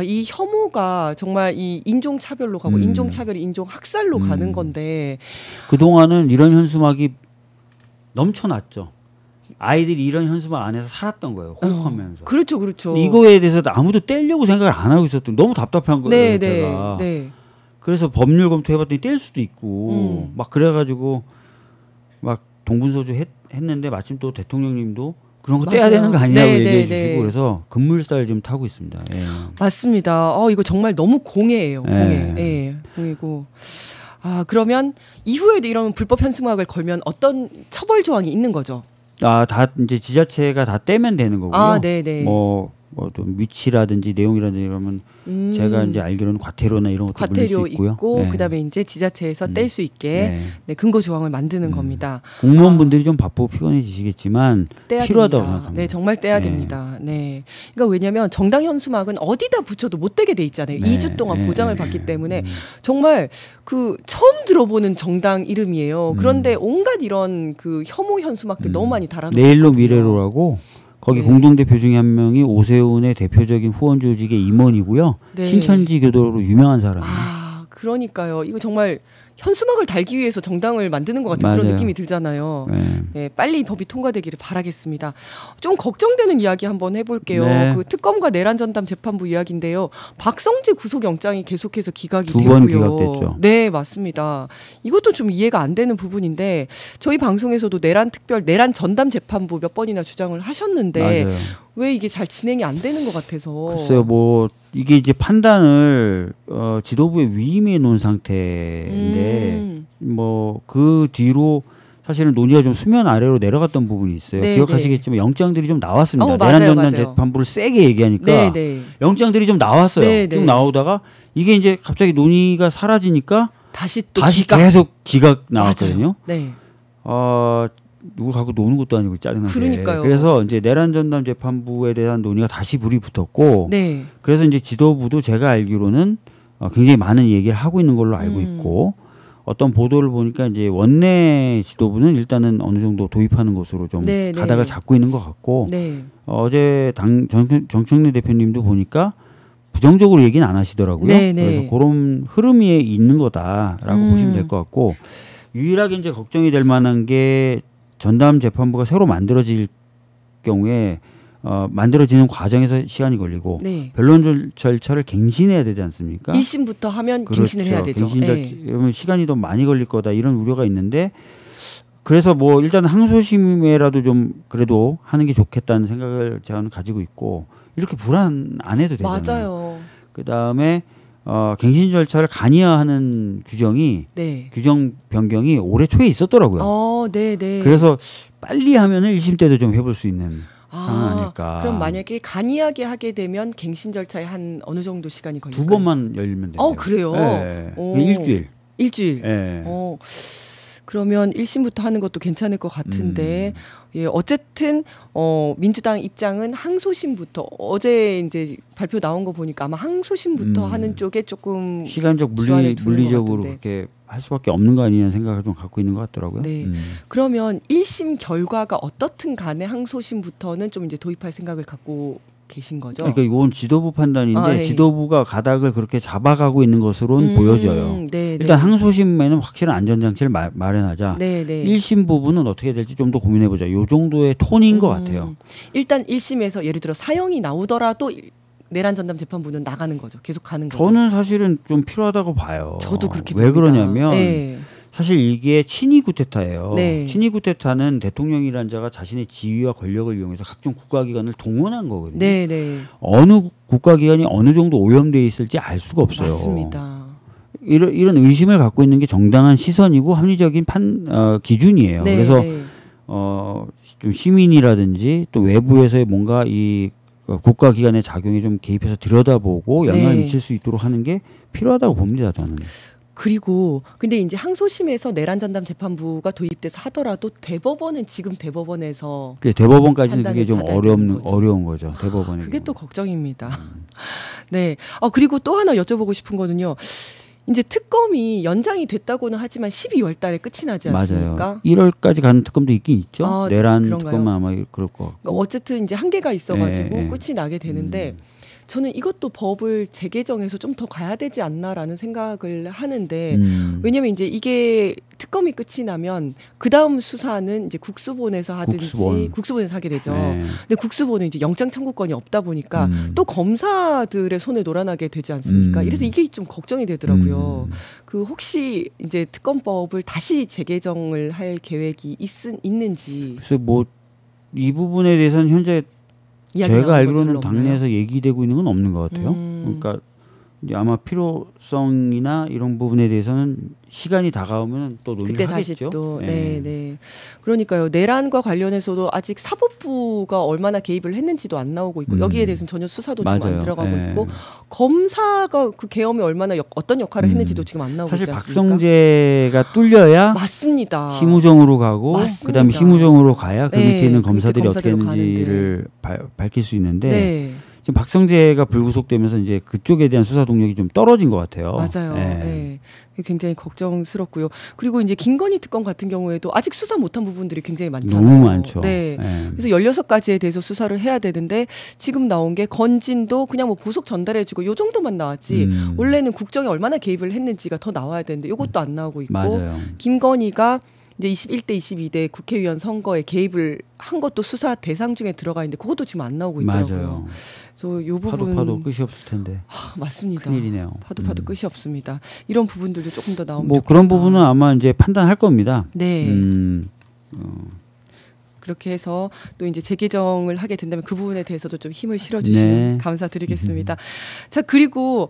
이 혐오가 정말 이 인종차별로 가고 인종차별이 인종학살로 가는 건데 그동안은 이런 현수막이 넘쳐났죠. 아이들이 이런 현수막 안에서 살았던 거예요. 호흡하면서. 그렇죠, 그렇죠. 이거에 대해서 아무도 떼려고 생각을 안 하고 있었던 너무 답답한 거예요. 네, 제가. 네. 그래서 법률 검토해봤더니 뗄 수도 있고 막 그래가지고 막 동분서주 했는데 마침 또 대통령님도 그런 거 떼야 맞아요. 되는 거 아니냐고 네, 얘기해 네, 주시고 네. 그래서 급물살 좀 타고 있습니다. 예. 맞습니다. 이거 정말 너무 공해예요. 공해. 예, 공이고. 그러면 이후에도 이런 불법 현수막을 걸면 어떤 처벌 조항이 있는 거죠? 다 이제 지자체가 다 떼면 되는 거고요. 네네. 좀 위치라든지 내용이라든지 이러면 제가 이제 알기로는 과태료나 이런 것도 물릴 수 있고요. 그다음에 이제 지자체에서 뗄 수 있게 근거 조항을 만드는 겁니다. 공무원분들이 좀 바쁘고 피곤해지시겠지만 필요하다고 생각합니다. 네, 정말 떼야 됩니다. 네, 그러니까 왜냐하면 정당 현수막은 어디다 붙여도 못 떼게 돼 있잖아요. 2주 동안 보장을 받기 때문에 정말 그 처음 들어보는 정당 이름이에요. 그런데 온갖 이런 그 혐오 현수막들 너무 많이 달아놓고 내일로 미래로라고. 거기 공동대표 중에 한 명이 오세훈의 대표적인 후원 조직의 임원이고요. 신천지 교도로 유명한 사람이에요. 그러니까요. 이거 정말 현수막을 달기 위해서 정당을 만드는 것 같은 그런 느낌이 들잖아요. 네, 빨리 이 법이 통과되기를 바라겠습니다. 좀 걱정되는 이야기 한번 해볼게요. 그 특검과 내란 전담 재판부 이야기인데요. 박성재 구속영장이 계속해서 기각이 되고요. 2번 기각됐죠. 네, 맞습니다. 이것도 좀 이해가 안 되는 부분인데 저희 방송에서도 내란 전담 재판부 몇 번이나 주장을 하셨는데 맞아요. 왜 이게 잘 진행이 안 되는 것 같아서. 글쎄요, 이게 이제 판단을 지도부에 위임해 놓은 상태인데 그 뒤로 사실은 논의가 좀 수면 아래로 내려갔던 부분이 있어요. 기억하시겠지만 영장들이 좀 나왔습니다. 내란 전담 재판부를 세게 얘기하니까 영장들이 좀 나왔어요. 쭉 나오다가 이게 이제 갑자기 논의가 사라지니까 다시 계속 기각 나왔거든요. 누굴 갖고 노는 것도 아니고 짜증나게. 그러니까요. 그래서 이제 내란 전담 재판부에 대한 논의가 다시 불이 붙었고, 그래서 이제 지도부도 제가 알기로는 굉장히 많은 얘기를 하고 있는 걸로 알고 있고, 어떤 보도를 보니까 이제 원내 지도부는 일단은 어느 정도 도입하는 것으로 좀 가닥을 잡고 있는 것 같고, 어제 정청래 대표님도 보니까 부정적으로 얘기는 안 하시더라고요. 그래서 그런 흐름이 있는 거다라고 보시면 될 것 같고, 유일하게 이제 걱정이 될 만한 게 전담 재판부가 새로 만들어질 경우에 만들어지는 과정에서 시간이 걸리고 변론 절차를 갱신해야 되지 않습니까? 1심부터 하면 갱신을 해야 되죠. 그러면 시간이 더 많이 걸릴 거다 이런 우려가 있는데 그래서 일단 항소심에라도 좀 그래도 하는 게 좋겠다는 생각을 저는 가지고 있고 이렇게 불안 안 해도 되잖아요. 맞아요. 그다음에 갱신 절차를 간이화하는 규정 변경이 올해 초에 있었더라고요. 그래서 빨리 하면은 1심 때도 좀 해볼 수 있는 상황 아닐까. 그럼 만약에 간이하게 하게 되면 갱신 절차에 한 어느 정도 시간이 걸릴까요? 2번만 열면 돼요. 그래요? 일주일. 그러면 1심부터 하는 것도 괜찮을 것 같은데 어쨌든 민주당 입장은 항소심부터 어제 이제 발표 나온 거 보니까 아마 항소심부터 하는 쪽에 조금 시간적 물리적으로 그렇게 할 수밖에 없는 거 아니냐는 생각을 좀 갖고 있는 것 같더라고요. 그러면 1심 결과가 어떻든 간에 항소심부터는 좀 이제 도입할 생각을 갖고 계신 거죠? 그러니까 이건 지도부 판단인데 지도부가 가닥을 그렇게 잡아가고 있는 것으로는 보여져요. 일단 항소심에는 확실한 안전장치를 마련하자. 1심 부분은 어떻게 될지 좀 더 고민해보자. 이 정도의 톤인 것 같아요. 일단 1심에서 예를 들어 사형이 나오더라도 내란 전담 재판부는 나가는 거죠. 계속 가는 거죠. 저는 사실은 좀 필요하다고 봐요. 저도 그렇게 왜 봅니다. 그러냐면 사실 이게 친위 구테타예요. 친위 구테타는 대통령이란 자가 자신의 지위와 권력을 이용해서 각종 국가기관을 동원한 거거든요. 어느 국가기관이 어느 정도 오염되어 있을지 알 수가 없어요. 맞습니다. 이런 의심을 갖고 있는 게 정당한 시선이고 합리적인 기준이에요. 그래서 좀 시민이라든지 또 외부에서의 뭔가 이 국가기관의 작용에 좀 개입해서 들여다보고 영향을 미칠 수 있도록 하는 게 필요하다고 봅니다. 저는. 그리고 근데 이제 항소심에서 내란 전담 재판부가 도입돼서 하더라도 대법원은 지금 대법원에서 대법원까지는 그게 좀 어려운 거죠. 대법원에. 그게 또 걱정입니다. 그리고 또 하나 여쭤보고 싶은 거는요. 이제 특검이 연장이 됐다고는 하지만 12월 달에 끝이 나지 않습니까? 맞아요. 1월까지 가는 특검도 있긴 있죠. 내란 특검은 아마 그럴 것 같고. 그러니까 어쨌든 이제 한계가 있어가지고 끝이 나게 되는데 저는 이것도 법을 재개정해서 좀 더 가야 되지 않나라는 생각을 하는데 왜냐하면 이제 이게 특검이 끝이 나면 그 다음 수사는 이제 국수본에서 하든지 국수본에서 하게 되죠. 네. 근데 국수본은 이제 영장 청구권이 없다 보니까 또 검사들의 손에 놀아나게 되지 않습니까? 이래서 이게 좀 걱정이 되더라고요. 그 혹시 이제 특검법을 다시 재개정을 할 계획이 있는지. 그래서 뭐 이 부분에 대해서는 현재 제가 알기로는 당내에서 얘기되고 있는 건 없는 것 같아요. 그러니까 이제 아마 필요성이나 이런 부분에 대해서는 시간이 다가오면 또 논의를 그때 하겠죠. 다시 또 네. 그러니까요. 내란과 관련해서도 아직 사법부가 얼마나 개입을 했는지도 안 나오고 있고 여기에 대해서는 전혀 수사도 지금 안 들어가고 있고 검사가 그 계엄에 얼마나 어떤 역할을 했는지도 지금 안 나오고 있지 않습니까? 사실 박성재가 뚫려야 맞습니다. 심우정으로 가고 그다음에 심우정으로 가야 그 밑에 있는 검사들이 어떻게 했는지를 밝힐 수 있는데 네. 지금 박성재가 불구속되면서 이제 그쪽에 대한 수사 동력이 좀 떨어진 것 같아요. 맞아요. 네. 굉장히 걱정스럽고요. 그리고 이제 김건희 특검 같은 경우에도 아직 수사 못한 부분들이 굉장히 많잖아요. 너무 많죠. 네. 그래서 16가지에 대해서 수사를 해야 되는데 지금 나온 게 건진도 그냥 뭐 보석 전달해주고 요 정도만 나왔지 원래는 국정에 얼마나 개입을 했는지가 더 나와야 되는데 이것도 안 나오고 있고 맞아요. 김건희가 이제 21대 22대 국회의원 선거에 개입을 한 것도 수사 대상 중에 들어가 있는데 그것도 지금 안 나오고 있더라고요. 맞아요. 그래서 요 부분 파도 끝이 없을 텐데. 맞습니다. 큰일이네요. 파도 끝이 없습니다. 이런 부분들도 조금 더 나오면 뭐 좋겠다. 그런 부분은 아마 이제 판단할 겁니다. 네. 그렇게 해서 또 이제 재개정을 하게 된다면 그 부분에 대해서도 좀 힘을 실어주시면 감사드리겠습니다. 자, 그리고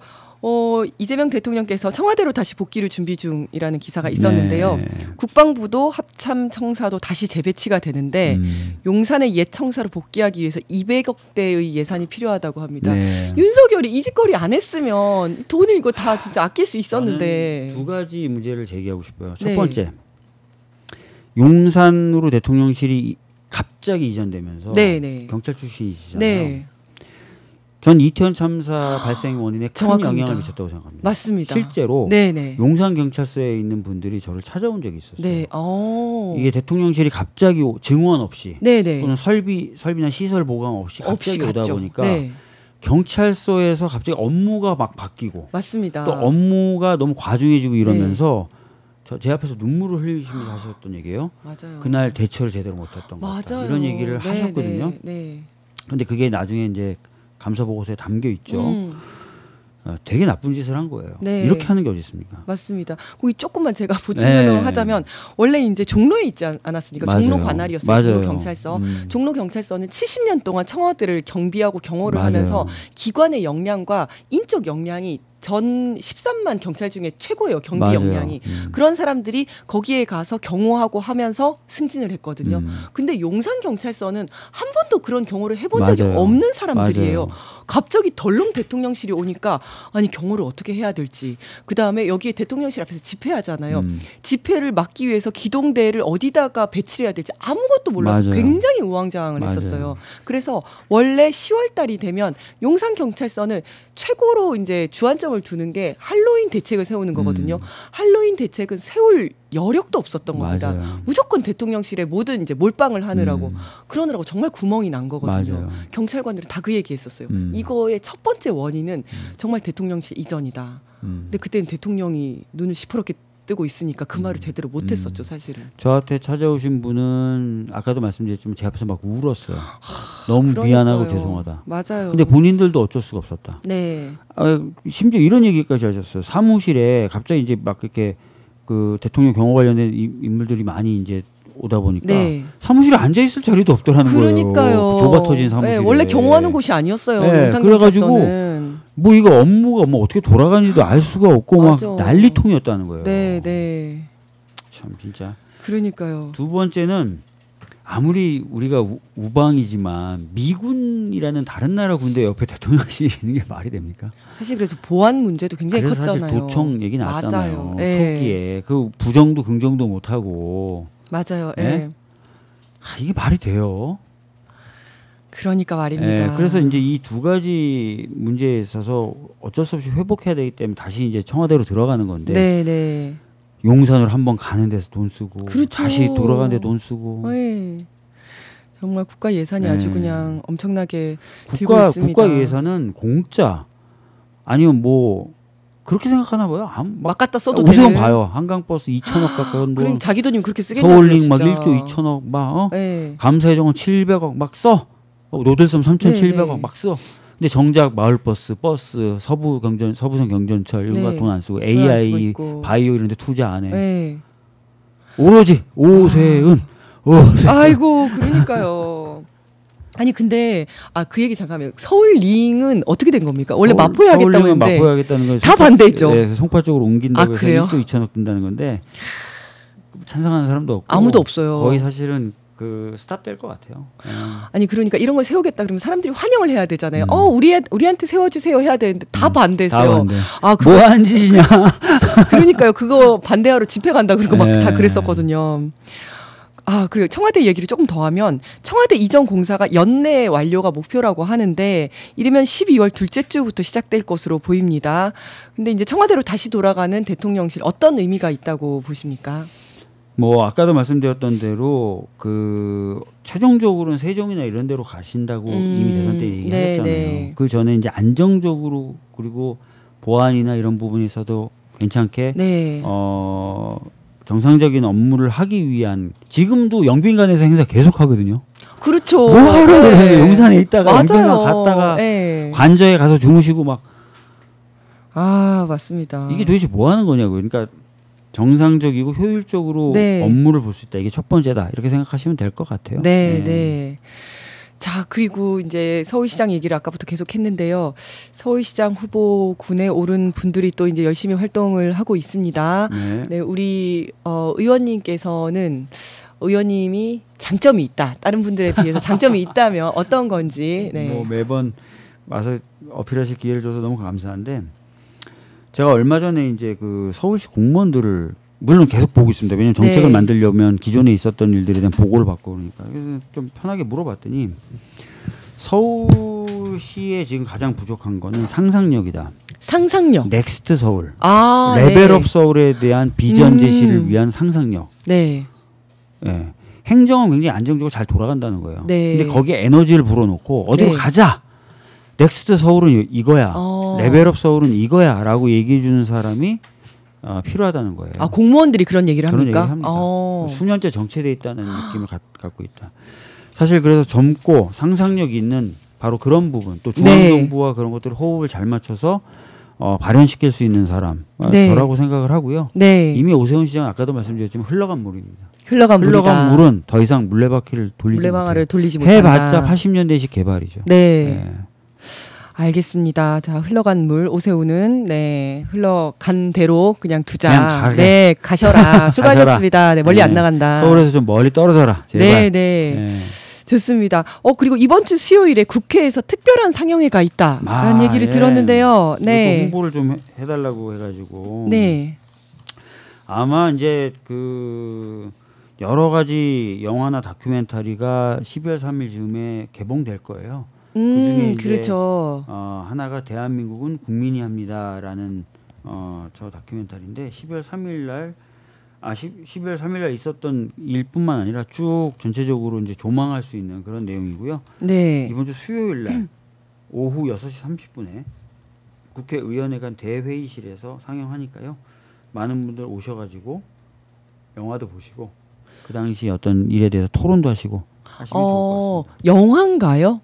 이재명 대통령께서 청와대로 다시 복귀를 준비 중이라는 기사가 있었는데요. 네. 국방부도 합참 청사도 다시 재배치가 되는데 용산의 옛 청사로 복귀하기 위해서 200억 대의 예산이 필요하다고 합니다. 네. 윤석열이 이 짓거리 안 했으면 돈을 이거 다 진짜 아낄 수 있었는데. 두 가지 문제를 제기하고 싶어요. 첫 번째, 용산으로 대통령실이 갑자기 이전되면서 경찰 출신이시잖아요. 네. 전 이태원 참사 발생 원인에 큰 영향을 미쳤다고 생각합니다. 맞습니다. 실제로 용산 경찰서에 있는 분들이 저를 찾아온 적이 있었어요. 네. 이게 대통령실이 갑자기 증원 없이 또는 설비나 시설 보강 없이 갑자기 오다 보니까 경찰서에서 갑자기 업무가 막 바뀌고 맞습니다. 또 업무가 너무 과중해지고 이러면서 제 앞에서 눈물을 흘리시면서 하셨던 얘기예요. 맞아요. 그날 대처를 제대로 못했던 것 같다. 이런 얘기를 하셨거든요. 그런데 그게 나중에 이제 감사 보고서에 담겨 있죠. 되게 나쁜 짓을 한 거예요. 이렇게 하는 게 어디 있습니까? 맞습니다. 거기 조금만 제가 보충 설명을 하자면 원래 이제 종로에 있지 않았습니까? 맞아요. 종로 관할이었어요. 종로 경찰서. 종로 경찰서는 70년 동안 청와대를 경비하고 경호를 하면서 기관의 역량과 인적 역량이 전 13만 경찰 중에 최고예요. 경비 역량이. 그런 사람들이 거기에 가서 경호하고 하면서 승진을 했거든요. 근데 용산 경찰서는 한 번도 그런 경호를 해본 적이 없는 사람들이에요. 갑자기 덜렁 대통령실이 오니까 아니 경호를 어떻게 해야 될지. 그다음에 여기에 대통령실 앞에서 집회하잖아요. 집회를 막기 위해서 기동대를 어디다가 배치를 해야 될지 아무것도 몰라서 굉장히 우왕좌왕을 했었어요. 그래서 원래 10월 달이 되면 용산 경찰서는 최고로 이제 주안점을 두는 게 할로윈 대책을 세우는 거거든요. 할로윈 대책은 세울 여력도 없었던 겁니다. 무조건 대통령실에 모든 이제 몰빵을 하느라고 그러느라고 정말 구멍이 난 거거든요. 경찰관들은 다 그 얘기했었어요. 이거의 첫 번째 원인은 정말 대통령실 이전이다. 근데 그때는 대통령이 눈을 시퍼렇게 뜨고 있으니까 그 말을 제대로 못했었죠, 사실은. 저한테 찾아오신 분은 아까도 말씀드렸지만 제 앞에서 막 울었어요. 너무 미안하고 죄송하다. 맞아요. 근데 본인들도 어쩔 수가 없었다. 심지어 이런 얘기까지 하셨어요. 사무실에 갑자기 이제 막 이렇게 그 대통령 경호 관련된 인물들이 많이 이제 오다 보니까 사무실에 앉아 있을 자리도 없더라는 거예요. 그 좁아 터진 사무실에. 원래 경호하는 곳이 아니었어요. 용산 경찰서는. 뭐 이거 업무가 뭐 어떻게 돌아가는지도 알 수가 없고 막 난리통이었다는 거예요. 참 진짜. 그러니까요. 두 번째는 아무리 우리가 우방이지만 미군이라는 다른 나라 군대 옆에 대통령실이 있는 게 말이 됩니까? 사실 그래서 보안 문제도 굉장히 그래서 컸잖아요. 사실 도청 얘기 나왔잖아요. 초기에 그 부정도 긍정도 못 하고. 맞아요. 이게 말이 돼요? 그러니까 말입니다. 그래서 이제 이 두 가지 문제에 있어서 어쩔 수 없이 회복해야 되기 때문에 다시 이제 청와대로 들어가는 건데. 용산으로 한번 가는 데서 돈 쓰고 다시 돌아가는 데 돈 쓰고. 정말 국가 예산이 아주 그냥 엄청나게 들고 있습니다. 국가 예산은 공짜 아니면 뭐 그렇게 생각하나 봐요. 막 갖다 써도 오세훈 봐요. 한강버스 2천억 가까운 돈. 그럼 자기 돈이면 그렇게 쓰겠냐고요. 서울링 막 1조 2천억 막 네. 감사해정은 700억 막 써. 노들섬 3,700억 막 써. 근데 정작 마을버스, 버스, 서부선 경전철 이런 거 돈 안 쓰고 AI, 바이오 이런 데 투자 안 해. 네. 오로지 오세훈. 아이고 그러니까요. 아니 근데 그 얘기 잠깐만요. 서울링은 어떻게 된 겁니까? 원래 마포에 하겠다고 했는데 마포에 하겠다는 거 다 반대했죠. 네, 송파 쪽으로 옮긴다고 해서 1조 2천억 든다는 건데 찬성하는 사람도 없고 아무도 없어요. 거의 사실은 스탑될 것 같아요. 아니 그러니까 이런 걸 세우겠다 그러면 사람들이 환영을 해야 되잖아요. 우리한테 세워주세요 해야 되는데 다 반대했어요. 뭐하는 짓이냐. 그러니까요. 그거 반대하러 집회 간다 그러고 막 다 그랬었거든요. 그리고 청와대 얘기를 조금 더 하면 청와대 이전 공사가 연내 완료가 목표라고 하는데 이르면 12월 둘째 주부터 시작될 것으로 보입니다. 근데 이제 청와대로 다시 돌아가는 대통령실 어떤 의미가 있다고 보십니까? 아까도 말씀드렸던 대로 최종적으로는 세종이나 이런 데로 가신다고 이미 대선 때 얘기하셨잖아요. 네. 그 전에 이제 안정적으로 그리고 보안이나 이런 부분에서도 괜찮게 네. 정상적인 업무를 하기 위한 지금도 영빈관에서 행사 계속 하거든요. 그렇죠. 뭐 하러 그래? 용산에 있다가 영빈관 갔다가 관저에 가서 주무시고 막. 맞습니다. 이게 도대체 뭐 하는 거냐고요. 그러니까 정상적이고 효율적으로 업무를 볼 수 있다. 이게 첫 번째다. 이렇게 생각하시면 될 것 같아요. 네. 자, 그리고 이제 서울시장 얘기를 아까부터 계속 했는데요. 서울시장 후보군에 오른 분들이 또 이제 열심히 활동을 하고 있습니다. 네, 우리 의원님께서는 의원님이 장점이 있다. 다른 분들에 비해서 장점이 있다면 어떤 건지. 네. 매번 와서 어필하실 기회를 줘서 너무 감사한데 제가 얼마 전에 이제 서울시 공무원들을 물론 계속 보고 있습니다. 왜냐하면 정책을 만들려면 기존에 있었던 일들에 대한 보고를 받고 그러니까. 그래서 좀 편하게 물어봤더니 서울시에 지금 가장 부족한 거는 상상력이다. 상상력. 넥스트 서울. 레벨업 서울에 대한 비전 제시를 위한 상상력. 네. 네. 행정은 굉장히 안정적으로 잘 돌아간다는 거예요. 근데 거기에 에너지를 불어넣고 어디로 가자. 넥스트 서울은 이거야. 레벨업 서울은 이거야. 라고 얘기해 주는 사람이 필요하다는 거예요. 공무원들이 그런 얘기를 그런 합니까? 얘기를 합니다. 수년째 정체되어 있다는 느낌을 갖고 있다. 사실 그래서 젊고 상상력이 있는 바로 그런 부분 또 중앙정부와 그런 것들을 호흡을 잘 맞춰서 발현시킬 수 있는 사람 저라고 생각을 하고요. 이미 오세훈 시장은 아까도 말씀드렸지만 흘러간 물입니다. 흘러간 물은 더 이상 물레바퀴를 돌리지 못한다. 해봤자 80년대식 개발이죠. 알겠습니다. 자, 흘러간 물 오세훈은 흘러간 대로 그냥 두자. 그냥 가셔라. 수고하셨습니다. 멀리 안 나간다. 서울에서 좀 멀리 떨어져라. 제발. 좋습니다. 그리고 이번 주 수요일에 국회에서 특별한 상영회가 있다라는 얘기를 들었는데요. 또 홍보를 좀 해달라고 해가지고. 아마 이제 여러 가지 영화나 다큐멘터리가 12월 3일 즈음에 개봉될 거예요. 그중에 이제 그렇죠. 하나가 대한민국은 국민이 합니다라는 저 다큐멘터리인데 12월 3일 날 있었던 일뿐만 아니라 쭉 전체적으로 이제 조망할 수 있는 그런 내용이고요. 이번 주 수요일 날 오후 6시 30분에 국회의원회관 대회의실에서 상영하니까요. 많은 분들 오셔가지고 영화도 보시고 그 당시 어떤 일에 대해서 토론도 하시고 하시면 좋을 것 같습니다. 영화인가요?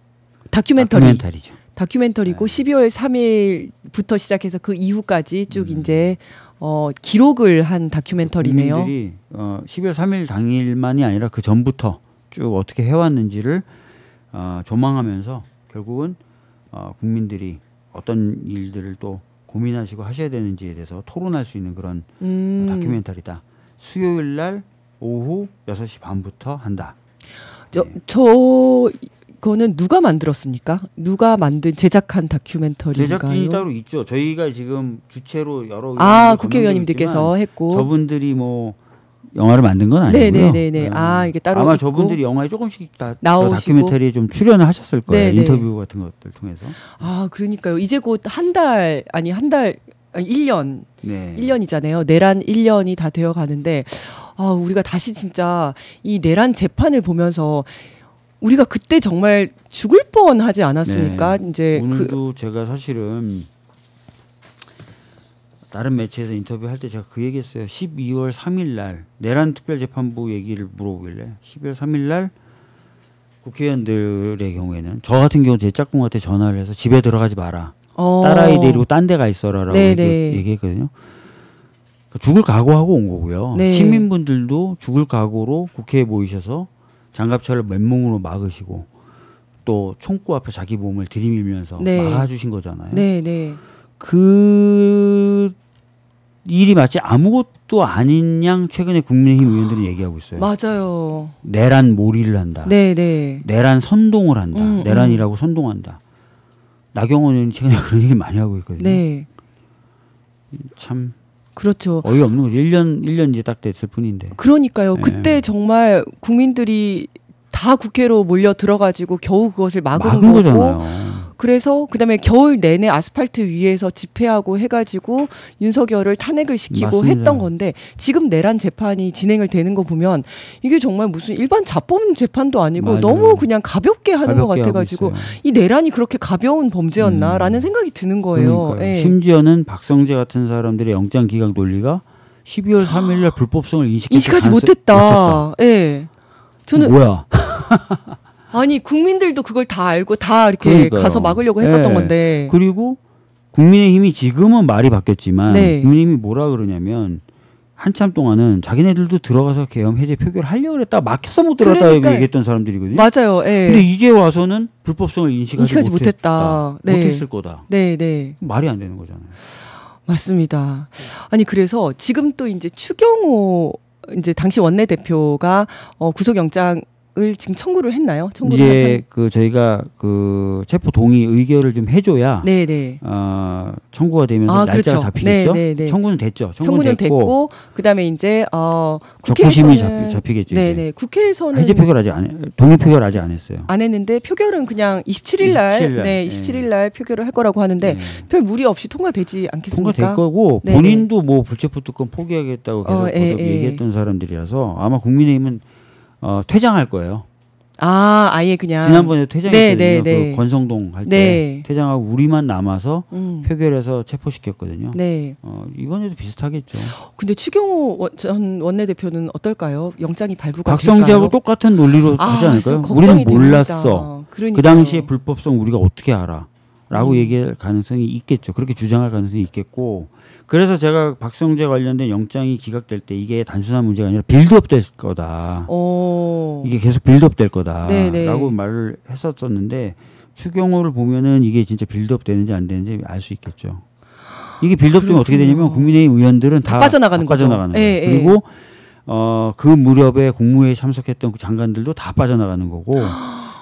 다큐멘터리죠. 다큐멘터리고 12월 3일부터 시작해서 그 이후까지 쭉 이제 기록을 한 다큐멘터리네요. 국민들이 12월 3일 당일만이 아니라 그 전부터 쭉 어떻게 해왔는지를 조망하면서 결국은 국민들이 어떤 일들을 또 고민하시고 하셔야 되는지에 대해서 토론할 수 있는 그런 다큐멘터리다. 수요일 날 오후 6시 반부터 한다. 그거는 누가 만들었습니까? 누가 제작한 다큐멘터리인가요? 제작진이 따로 있죠. 저희가 지금 주체로 여러 국회의원님들께서 했고 저분들이 뭐 영화를 만든 건 아니고요. 네네네. 이게 따로 아마 있고. 저분들이 영화에 조금씩 나오시고 다큐멘터리에 좀 출연을 하셨을 거예요. 네네. 인터뷰 같은 것들 통해서. 그러니까요. 이제 곧 1년. 1년이잖아요. 내란 1년이 다 되어 가는데 우리가 다시 진짜 이 내란 재판을 보면서 우리가 그때 정말 죽을 뻔하지 않았습니까? 이제 오늘도 제가 사실은 다른 매체에서 인터뷰할 때 제가 그 얘기했어요. 12월 3일 날 내란 특별재판부 얘기를 물어보길래 12월 3일 날 국회의원들의 경우에는 저 같은 경우 제 짝꿍한테 전화를 해서 집에 들어가지 마라. 딸아이 데리고 딴 데 가 있어라라고 얘기했거든요. 죽을 각오하고 온 거고요. 네. 시민분들도 죽을 각오로 국회에 모이셔서 장갑차를 맨몸으로 막으시고 또 총구 앞에 자기 몸을 들이밀면서 막아주신 거잖아요. 그 일이 마치 아무것도 아닌 양 최근에 국민의힘 의원들이 얘기하고 있어요. 맞아요. 내란 몰이를 한다. 내란 선동을 한다. 내란이라고 선동한다. 나경원 의원이 최근에 그런 얘기 많이 하고 있거든요. 참 그렇죠. 어이없는 거죠. 1년 이제 딱 됐을 뿐인데. 그러니까요. 그때 정말 국민들이 다 국회로 몰려 들어가지고 겨우 그것을 막은 거잖아요. 그래서 그다음에 겨울 내내 아스팔트 위에서 집회하고 해가지고 윤석열을 탄핵을 시키고 맞습니다. 했던 건데 지금 내란 재판이 진행을 되는 거 보면 이게 정말 무슨 일반 자범 재판도 아니고 맞아요. 너무 그냥 가볍게 하는 것 같아가지고 이 내란이 그렇게 가벼운 범죄였나라는 생각이 드는 거예요. 심지어는 박성재 같은 사람들의 영장 기각 논리가 12월 3일날 불법성을 인식하지 못했다. 저는 뭐야? 아니 국민들도 그걸 다 알고 다 이렇게 가서 막으려고 했었던 건데. 그리고 국민의힘이 지금은 말이 바뀌었지만 국민의힘이 뭐라 그러냐면 한참 동안은 자기네들도 들어가서 계엄 해제 표결을 하려고 했다가 막혀서 못 들어갔다 얘기했던 사람들이거든요. 맞아요. 근데 이제 와서는 불법성을 인식하지 못했다. 못했을 거다. 말이 안 되는 거잖아요. 맞습니다. 아니 그래서 지금 또 이제 추경호 이제 당시 원내대표가 구속영장을 지금 청구를 했나요? 이제 그 저희가 그 체포 동의 의결을 좀 해줘야 청구가 되면서 날짜가 잡히겠죠. 청구는 됐죠. 청구는 됐고 그다음에 이제 적부심이 잡히겠죠. 국회에서는 해제 표결 아직 동의 표결 아직 안 했어요. 안 했는데 표결은 그냥 27일 날 27일 날 표결을 할 거라고 하는데 별 무리 없이 통과되지 않겠습니까? 통과될 거고 본인도 뭐 불체포 특권 포기하겠다고 계속 얘기했던 사람들이라서 아마 국민의힘은 퇴장할 거예요. 아예 그냥 지난번에 퇴장했거든요. 그 권성동 할 때 퇴장하고 우리만 남아서 표결해서 체포시켰거든요. 이번에도 비슷하겠죠. 근데 추경호 전 원내대표는 어떨까요? 영장이 발부가 박성재하고 똑같은 논리로 하지 않을까요? 우리는 몰랐어. 그 당시에 불법성 우리가 어떻게 알아? 라고 얘기할 가능성이 있겠죠. 그렇게 주장할 가능성이 있겠고 그래서 제가 박성재 관련된 영장이 기각될 때 이게 단순한 문제가 아니라 빌드업 될 거다. 이게 계속 빌드업 될 거다라고 말을 했었었는데 추경호를 보면은 이게 진짜 빌드업 되는지 안 되는지 알 수 있겠죠. 이게 빌드업 되면 어떻게 되냐면 국민의힘 의원들은 다 빠져나가는 거죠. 거예요. 그리고 그 무렵에 국무회의에 참석했던 그 장관들도 다 빠져나가는 거고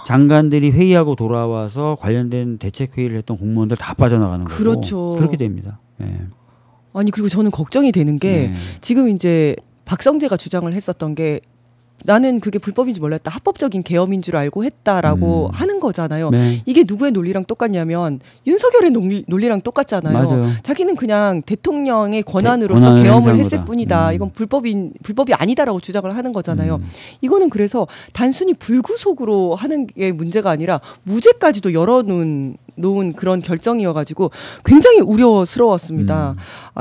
장관들이 회의하고 돌아와서 관련된 대책회의를 했던 공무원들 다 빠져나가는 거고 그렇죠. 그렇게 됩니다. 아니 그리고 저는 걱정이 되는 게 지금 이제 박성재가 주장을 했었던 게 나는 그게 불법인지 몰랐다. 합법적인 계엄인 줄 알고 했다라고 하는 거잖아요. 이게 누구의 논리랑 똑같냐면 윤석열의 논리랑 똑같잖아요. 맞아요. 자기는 그냥 대통령의 권한으로서 계엄을 했을 뿐이다. 이건 불법이 아니다라고 주장을 하는 거잖아요. 이거는 그래서 단순히 불구속으로 하는 게 문제가 아니라 무죄까지도 열어놓은 그런 결정이어가지고 굉장히 우려스러웠습니다.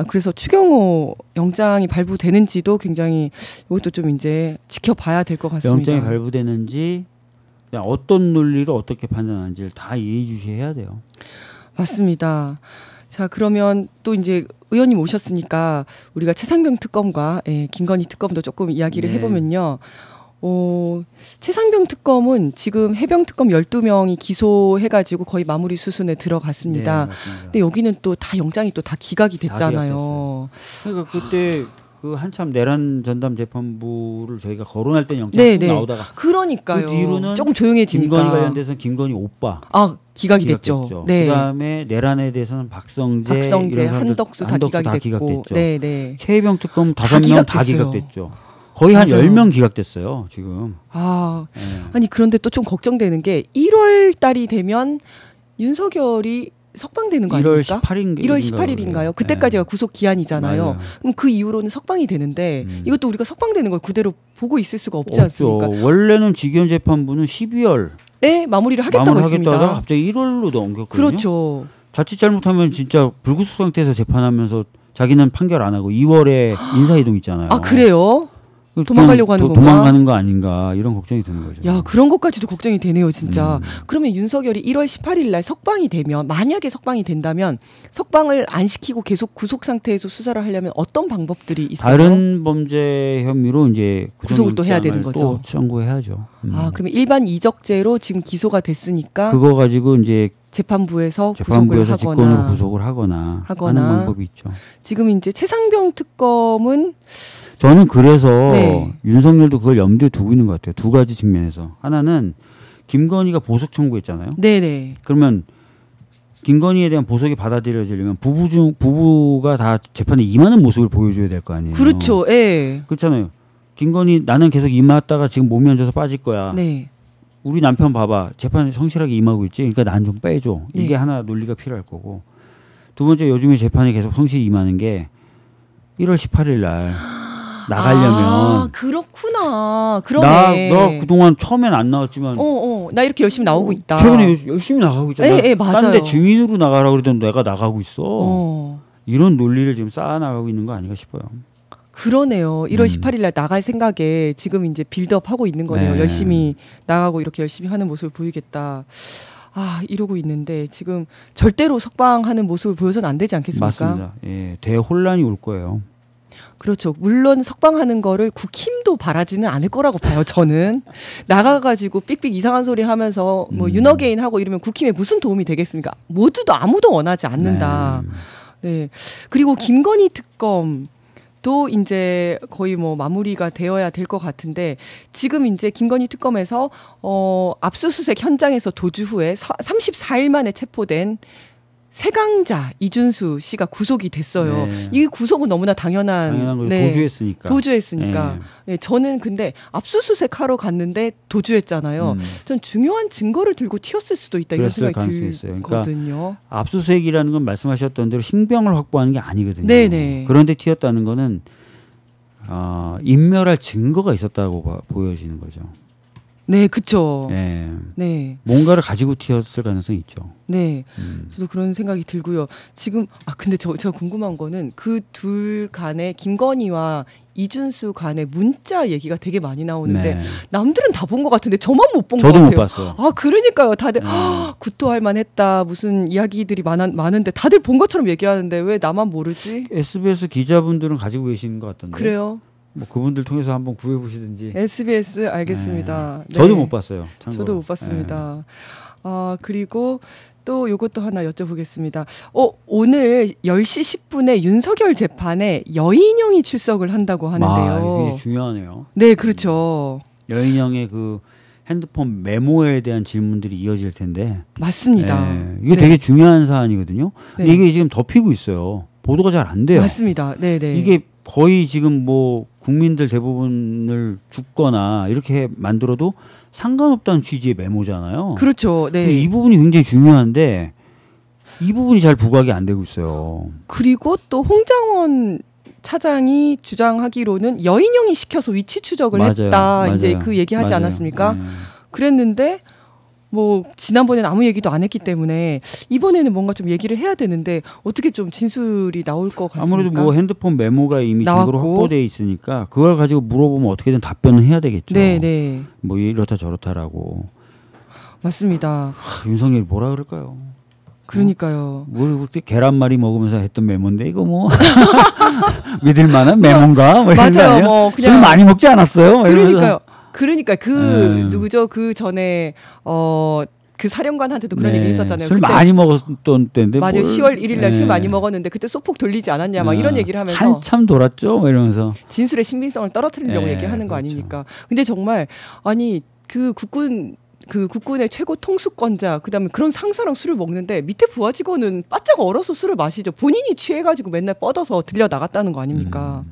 그래서 추경호 영장이 발부되는지도 굉장히 이것도 좀 이제 지켜봐야 될 것 같습니다. 영장이 발부되는지 그냥 어떤 논리로 어떻게 판단하는지를 다 예의주시해야 돼요. 맞습니다. 자 그러면 또 이제 의원님 오셨으니까 우리가 최상병 특검과 김건희 특검도 조금 이야기를 해보면요. 최상병 특검은 지금 해병 특검 12명이 기소해가지고 거의 마무리 수순에 들어갔습니다. 근데 여기는 또 다 영장이 또 다 기각이 됐잖아요. 그러니까 그때 그 한참 내란 전담 재판부를 저희가 거론할 때 영장이 나오다가 그러니까요. 그 뒤로는 조금 조용해지니까 김건희 관련돼서는 김건희 오빠 기각이 됐죠. 그다음에 내란에 대해서는 박성재 한덕수 다 기각이 됐고 최혜병 특검 5명 다 기각됐죠. 거의 한 10명 기각됐어요, 지금. 아니 그런데 또 좀 걱정되는 게 1월 달이 되면 윤석열이 석방되는 거 아닙니까? 1월 18일인가요? 그때까지가 구속 기한이잖아요. 맞아요. 그럼 그 이후로는 석방이 되는데 이것도 우리가 석방되는 걸 그대로 보고 있을 수가 없지 않습니까? 원래는 직위원재판부는 12월 마무리를 하겠다고 했습니다. 갑자기 1월로 넘겼거든요. 그렇죠. 자칫 잘못하면 진짜 불구속 상태에서 재판하면서 자기는 판결 안 하고 2월에 인사이동 있잖아요. 아 그래요? 도망가려고 하는 건가? 도망가는 거 아닌가 이런 걱정이 드는 거죠. 야 그런 것까지도 걱정이 되네요 진짜. 그러면 윤석열이 1월 18일 날 석방이 되면 만약에 석방이 된다면 석방을 안 시키고 계속 구속 상태에서 수사를 하려면 어떤 방법들이 있어요? 다른 범죄 혐의로 이제 구속을 또 해야 되는 거죠. 또 청구해야죠. 아 그러면 일반 이적죄로 지금 기소가 됐으니까 그거 가지고 이제 재판부에서 구속을 직권으로 구속을 하거나 하는 방법이 있죠. 지금 이제 최상병 특검은 저는 그래서 네. 윤석열도 그걸 염두에 두고 있는 것 같아요. 두 가지 측면에서. 하나는 김건희가 보석 청구했잖아요. 네네. 그러면 김건희에 대한 보석이 받아들여지려면 부부가 다 재판에 임하는 모습을 보여줘야 될 거 아니에요. 그렇죠. 예. 그렇잖아요. 김건희 나는 계속 임하다가 지금 몸이 안 좋아서 빠질 거야. 네. 우리 남편 봐봐. 재판에 성실하게 임하고 있지. 그러니까 난 좀 빼줘. 이게 네. 하나 논리가 필요할 거고. 두 번째 요즘에 재판에 계속 성실히 임하는 게 1월 18일 날 나가려면 아 그렇구나. 그러네. 나 그동안 처음엔 안 나왔지만 나 이렇게 열심히 나오고 있다. 최근에 열심히 나가고 있잖아. 예, 맞아요. 딴 데 증인으로 나가라고 그러던 내가 나가고 있어. 이런 논리를 지금 쌓아나가고 있는 거 아닌가 싶어요. 그러네요. 1월 18일 날 나갈 생각에 지금 이제 빌드업 하고 있는 거네요. 네. 열심히 나가고 이렇게 열심히 하는 모습을 보이겠다. 아 이러고 있는데 지금 절대로 석방하는 모습을 보여서는 안 되지 않겠습니까? 맞습니다. 예, 대혼란이 올 거예요. 그렇죠. 물론 석방하는 거를 국힘도 바라지는 않을 거라고 봐요. 저는 나가가지고 삑삑 이상한 소리 하면서 뭐 윤어게인 하고 이러면 국힘에 무슨 도움이 되겠습니까? 모두도 아무도 원하지 않는다. 네. 그리고 김건희 특검도 이제 거의 뭐 마무리가 되어야 될 것 같은데 지금 이제 김건희 특검에서 압수수색 현장에서 도주 후에 34일 만에 체포된 세강자 이준수 씨가 구속이 됐어요. 네. 이 구속은 너무나 당연한 거죠. 네. 도주했으니까. 네. 저는 근데 압수수색 하러 갔는데 도주했잖아요. 전 중요한 증거를 들고 튀었을 수도 있다 이런 생각이 들거든요. 그러니까 압수수색이라는 건 말씀하셨던 대로 신병을 확보하는 게 아니거든요. 네네. 그런데 튀었다는 거는 인멸할 증거가 있었다고 보여지는 거죠. 네, 그렇죠. 네. 네. 뭔가를 가지고 튀었을 가능성이 있죠. 네. 저도 그런 생각이 들고요. 지금 근데 제가 궁금한 거는 그 둘 간에 김건희와 이준수 간의 문자 얘기가 되게 많이 나오는데 네. 남들은 다 본 것 같은데 저만 못 본 것 같아요. 저도 못 봤어요. 아 그러니까요. 다들 구토할 만했다 무슨 이야기들이 많은데 다들 본 것처럼 얘기하는데 왜 나만 모르지? SBS 기자분들은 가지고 계시는 것 같던데. 그래요? 뭐 그분들 통해서 한번 구해보시든지. SBS 알겠습니다. 네. 저도 못 봤어요. 참고로. 저도 못 봤습니다. 네. 그리고 또 이것도 하나 여쭤보겠습니다. 오늘 10시 10분에 윤석열 재판에 여인형이 출석을 한다고 하는데요. 굉장히 중요하네요. 네, 그렇죠. 여인형의 그 핸드폰 메모에 대한 질문들이 이어질 텐데. 맞습니다. 네. 이게 되게 중요한 사안이거든요. 네. 이게 지금 덮이고 있어요. 보도가 잘 안 돼요. 맞습니다. 네네. 이게 거의 지금 뭐 국민들 대부분을 죽거나 이렇게 만들어도 상관없다는 취지의 메모잖아요. 그렇죠. 네. 이 부분이 굉장히 중요한데 이 부분이 잘 부각이 안 되고 있어요. 그리고 또 홍장원 차장이 주장하기로는 여인형이 시켜서 위치 추적을 했다. 맞아요. 이제 그 얘기하지 맞아요. 않았습니까? 그랬는데 뭐 지난번에는 아무 얘기도 안 했기 때문에 이번에는 뭔가 좀 얘기를 해야 되는데 어떻게 좀 진술이 나올 것 같습니까? 아무래도 뭐 핸드폰 메모가 이미 증거로 확보돼 있으니까 그걸 가지고 물어보면 어떻게든 답변을 해야 되겠죠. 네. 뭐 이렇다 저렇다라고. 맞습니다. 윤석열이 뭐라 그럴까요? 그러니까요. 뭐 그때 계란말이 먹으면서 했던 메모인데 이거 뭐 믿을 만한 메모인가? 뭐 맞아요. 뭐 그냥 술 많이 먹지 않았어요? 그러니까요. 그러니까 누구죠? 그 전에 그 사령관한테도 그런 얘기 했었잖아요. 술 그때 많이 먹었던 때인데 맞아요. 10월 1일 날 술 많이 먹었는데 그때 소폭 돌리지 않았냐 막 이런 얘기를 하면서 한참 돌았죠. 뭐 이러면서 진술의 신빙성을 떨어뜨리려고 얘기하는 거 아닙니까? 근데 정말 아니 그 국군의 최고 통수권자 그다음에 그런 상사랑 술을 먹는데 밑에 부하 직원은 바짝 얼어서 술을 마시죠. 본인이 취해가지고 맨날 뻗어서 들려 나갔다는 거 아닙니까?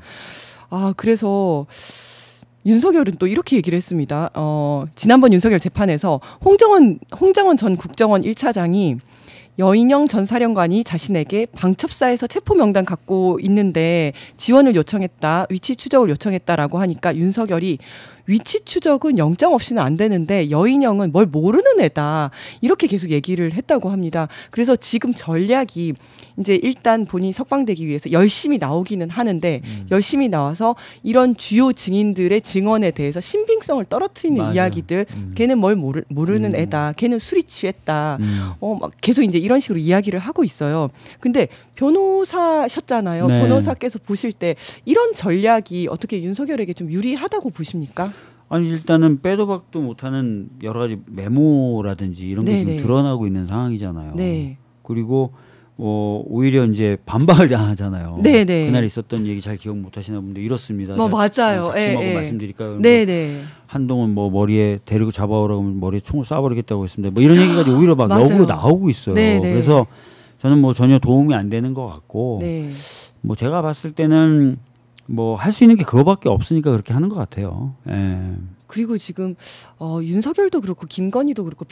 그래서 윤석열은 또 이렇게 얘기를 했습니다. 지난번 윤석열 재판에서 홍정원 전 국정원 1차장이 여인영 전 사령관이 자신에게 방첩사에서 체포 명단 갖고 있는데 지원을 요청했다, 위치 추적을 요청했다라고 하니까 윤석열이 위치 추적은 영장 없이는 안 되는데 여인형은 뭘 모르는 애다. 이렇게 계속 얘기를 했다고 합니다. 그래서 지금 전략이 이제 일단 본인이 석방되기 위해서 열심히 나오기는 하는데 열심히 나와서 이런 주요 증인들의 증언에 대해서 신빙성을 떨어뜨리는 맞아요. 이야기들 걔는 뭘 모르는 애다. 걔는 술이 취했다. 막 계속 이제 이런 식으로 이야기를 하고 있어요. 근데 변호사셨잖아요. 네. 변호사께서 보실 때 이런 전략이 어떻게 윤석열에게 좀 유리하다고 보십니까? 아니 일단은 빼도 박도 못하는 여러 가지 메모라든지 이런 게 지금 드러나고 있는 상황이잖아요. 네. 그리고 오히려 이제 반박을 당하잖아요. 네네. 그날 있었던 얘기 잘 기억 못하시나 본데 이렇습니다. 맞아요. 작심하고 말씀드릴까요? 네네. 한동훈 뭐 머리에 데리고 잡아오라고 하면 머리에 총을 쏴버리겠다고 했습니다. 뭐 이런 얘기까지 오히려 막 역으로 나오고 있어요. 네네. 그래서 저는 뭐 전혀 도움이 안 되는 것 같고 네. 뭐 제가 봤을 때는 뭐 할 수 있는 게 그거밖에 없으니까 그렇게 하는 것 같아요. 예. 그리고 지금 윤석열도 그렇고 김건희도 그렇고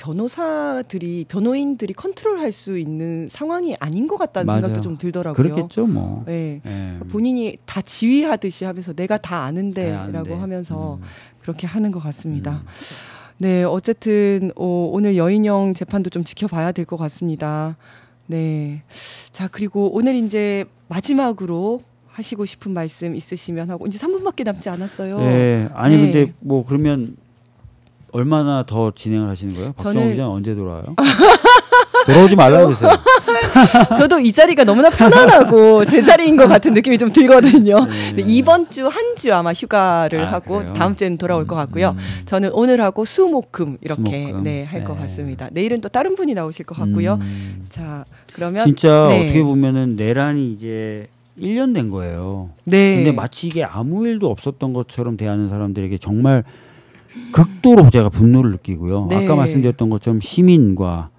변호인들이 컨트롤할 수 있는 상황이 아닌 것 같다는 맞아요. 생각도 좀 들더라고요. 그렇겠죠, 뭐. 네. 본인이 다 지휘하듯이 하면서 내가 다 아는데라고 아는데. 하면서 그렇게 하는 것 같습니다. 네, 어쨌든 오늘 여인형 재판도 좀 지켜봐야 될 것 같습니다. 네, 자 그리고 오늘 이제 마지막으로 하시고 싶은 말씀 있으시면 하고 이제 3분밖에 남지 않았어요. 네, 아니 근데 뭐 그러면 얼마나 더 진행을 하시는 거예요? 박정우 기자 언제 돌아와요? 돌아오지 말라고 그러세요. 저도 이 자리가 너무나 편안하고 제 자리인 것 같은 느낌이 좀 들거든요. 네. 이번 주 한 주 아마 휴가를 하고 그래요? 다음 주에는 돌아올 것 같고요. 저는 오늘하고 수목금 이렇게 할 것 같습니다. 내일은 또 다른 분이 나오실 것 같고요. 자 그러면 진짜 어떻게 보면은 내란이 이제 1년 된 거예요. 네. 근데 마치 이게 아무 일도 없었던 것처럼 대하는 사람들에게 정말 극도로 제가 분노를 느끼고요. 네. 아까 말씀드렸던 것처럼 시민과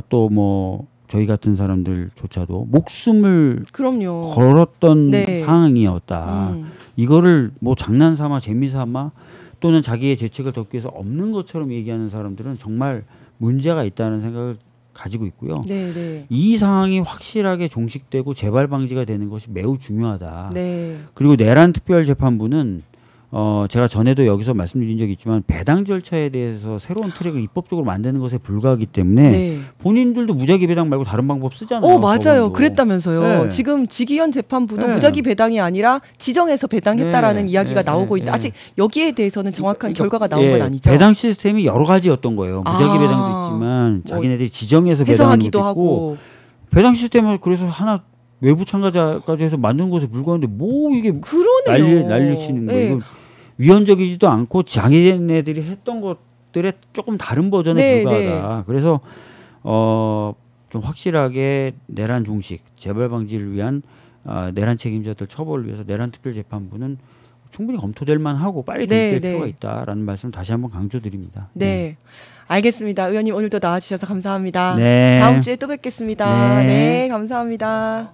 또 뭐 저희 같은 사람들조차도 목숨을 그럼요. 걸었던 상황이었다. 이거를 뭐 장난삼아 재미삼아 또는 자기의 죄책을 덮기 위해서 없는 것처럼 얘기하는 사람들은 정말 문제가 있다는 생각을 가지고 있고요. 네. 이 상황이 확실하게 종식되고 재발 방지가 되는 것이 매우 중요하다. 네. 그리고 내란 특별재판부는 제가 전에도 여기서 말씀드린 적이 있지만 배당 절차에 대해서 새로운 트랙을 입법적으로 만드는 것에 불과하기 때문에 본인들도 무작위 배당 말고 다른 방법 쓰잖아요. 맞아요. 법원도. 그랬다면서요. 네. 지금 지기현 재판부도 무작위 배당이 아니라 지정해서 배당했다라는 이야기가 나오고 있는데 아직 여기에 대해서는 정확한 결과가 나온 건 아니죠. 배당 시스템이 여러 가지였던 거예요. 무작위 배당도 있지만 자기네들이 지정해서 배당하는 것도 있고 하고. 배당 시스템을 그래서 하나 외부 참가자까지 해서 만든 것에 불과한데 뭐 이게 그러네요. 난리치는 거예요. 위헌적이지도 않고 자기네들이 했던 것들의 조금 다른 버전에 불과하다. 그래서 좀 확실하게 내란 종식, 재발 방지를 위한 내란 책임자들 처벌을 위해서 내란 특별재판부는 충분히 검토될 만하고 빨리 도입될 필요가 있다라는 말씀을 다시 한번 강조드립니다. 네. 알겠습니다. 의원님 오늘도 나와주셔서 감사합니다. 네. 다음 주에 또 뵙겠습니다. 네. 네 감사합니다.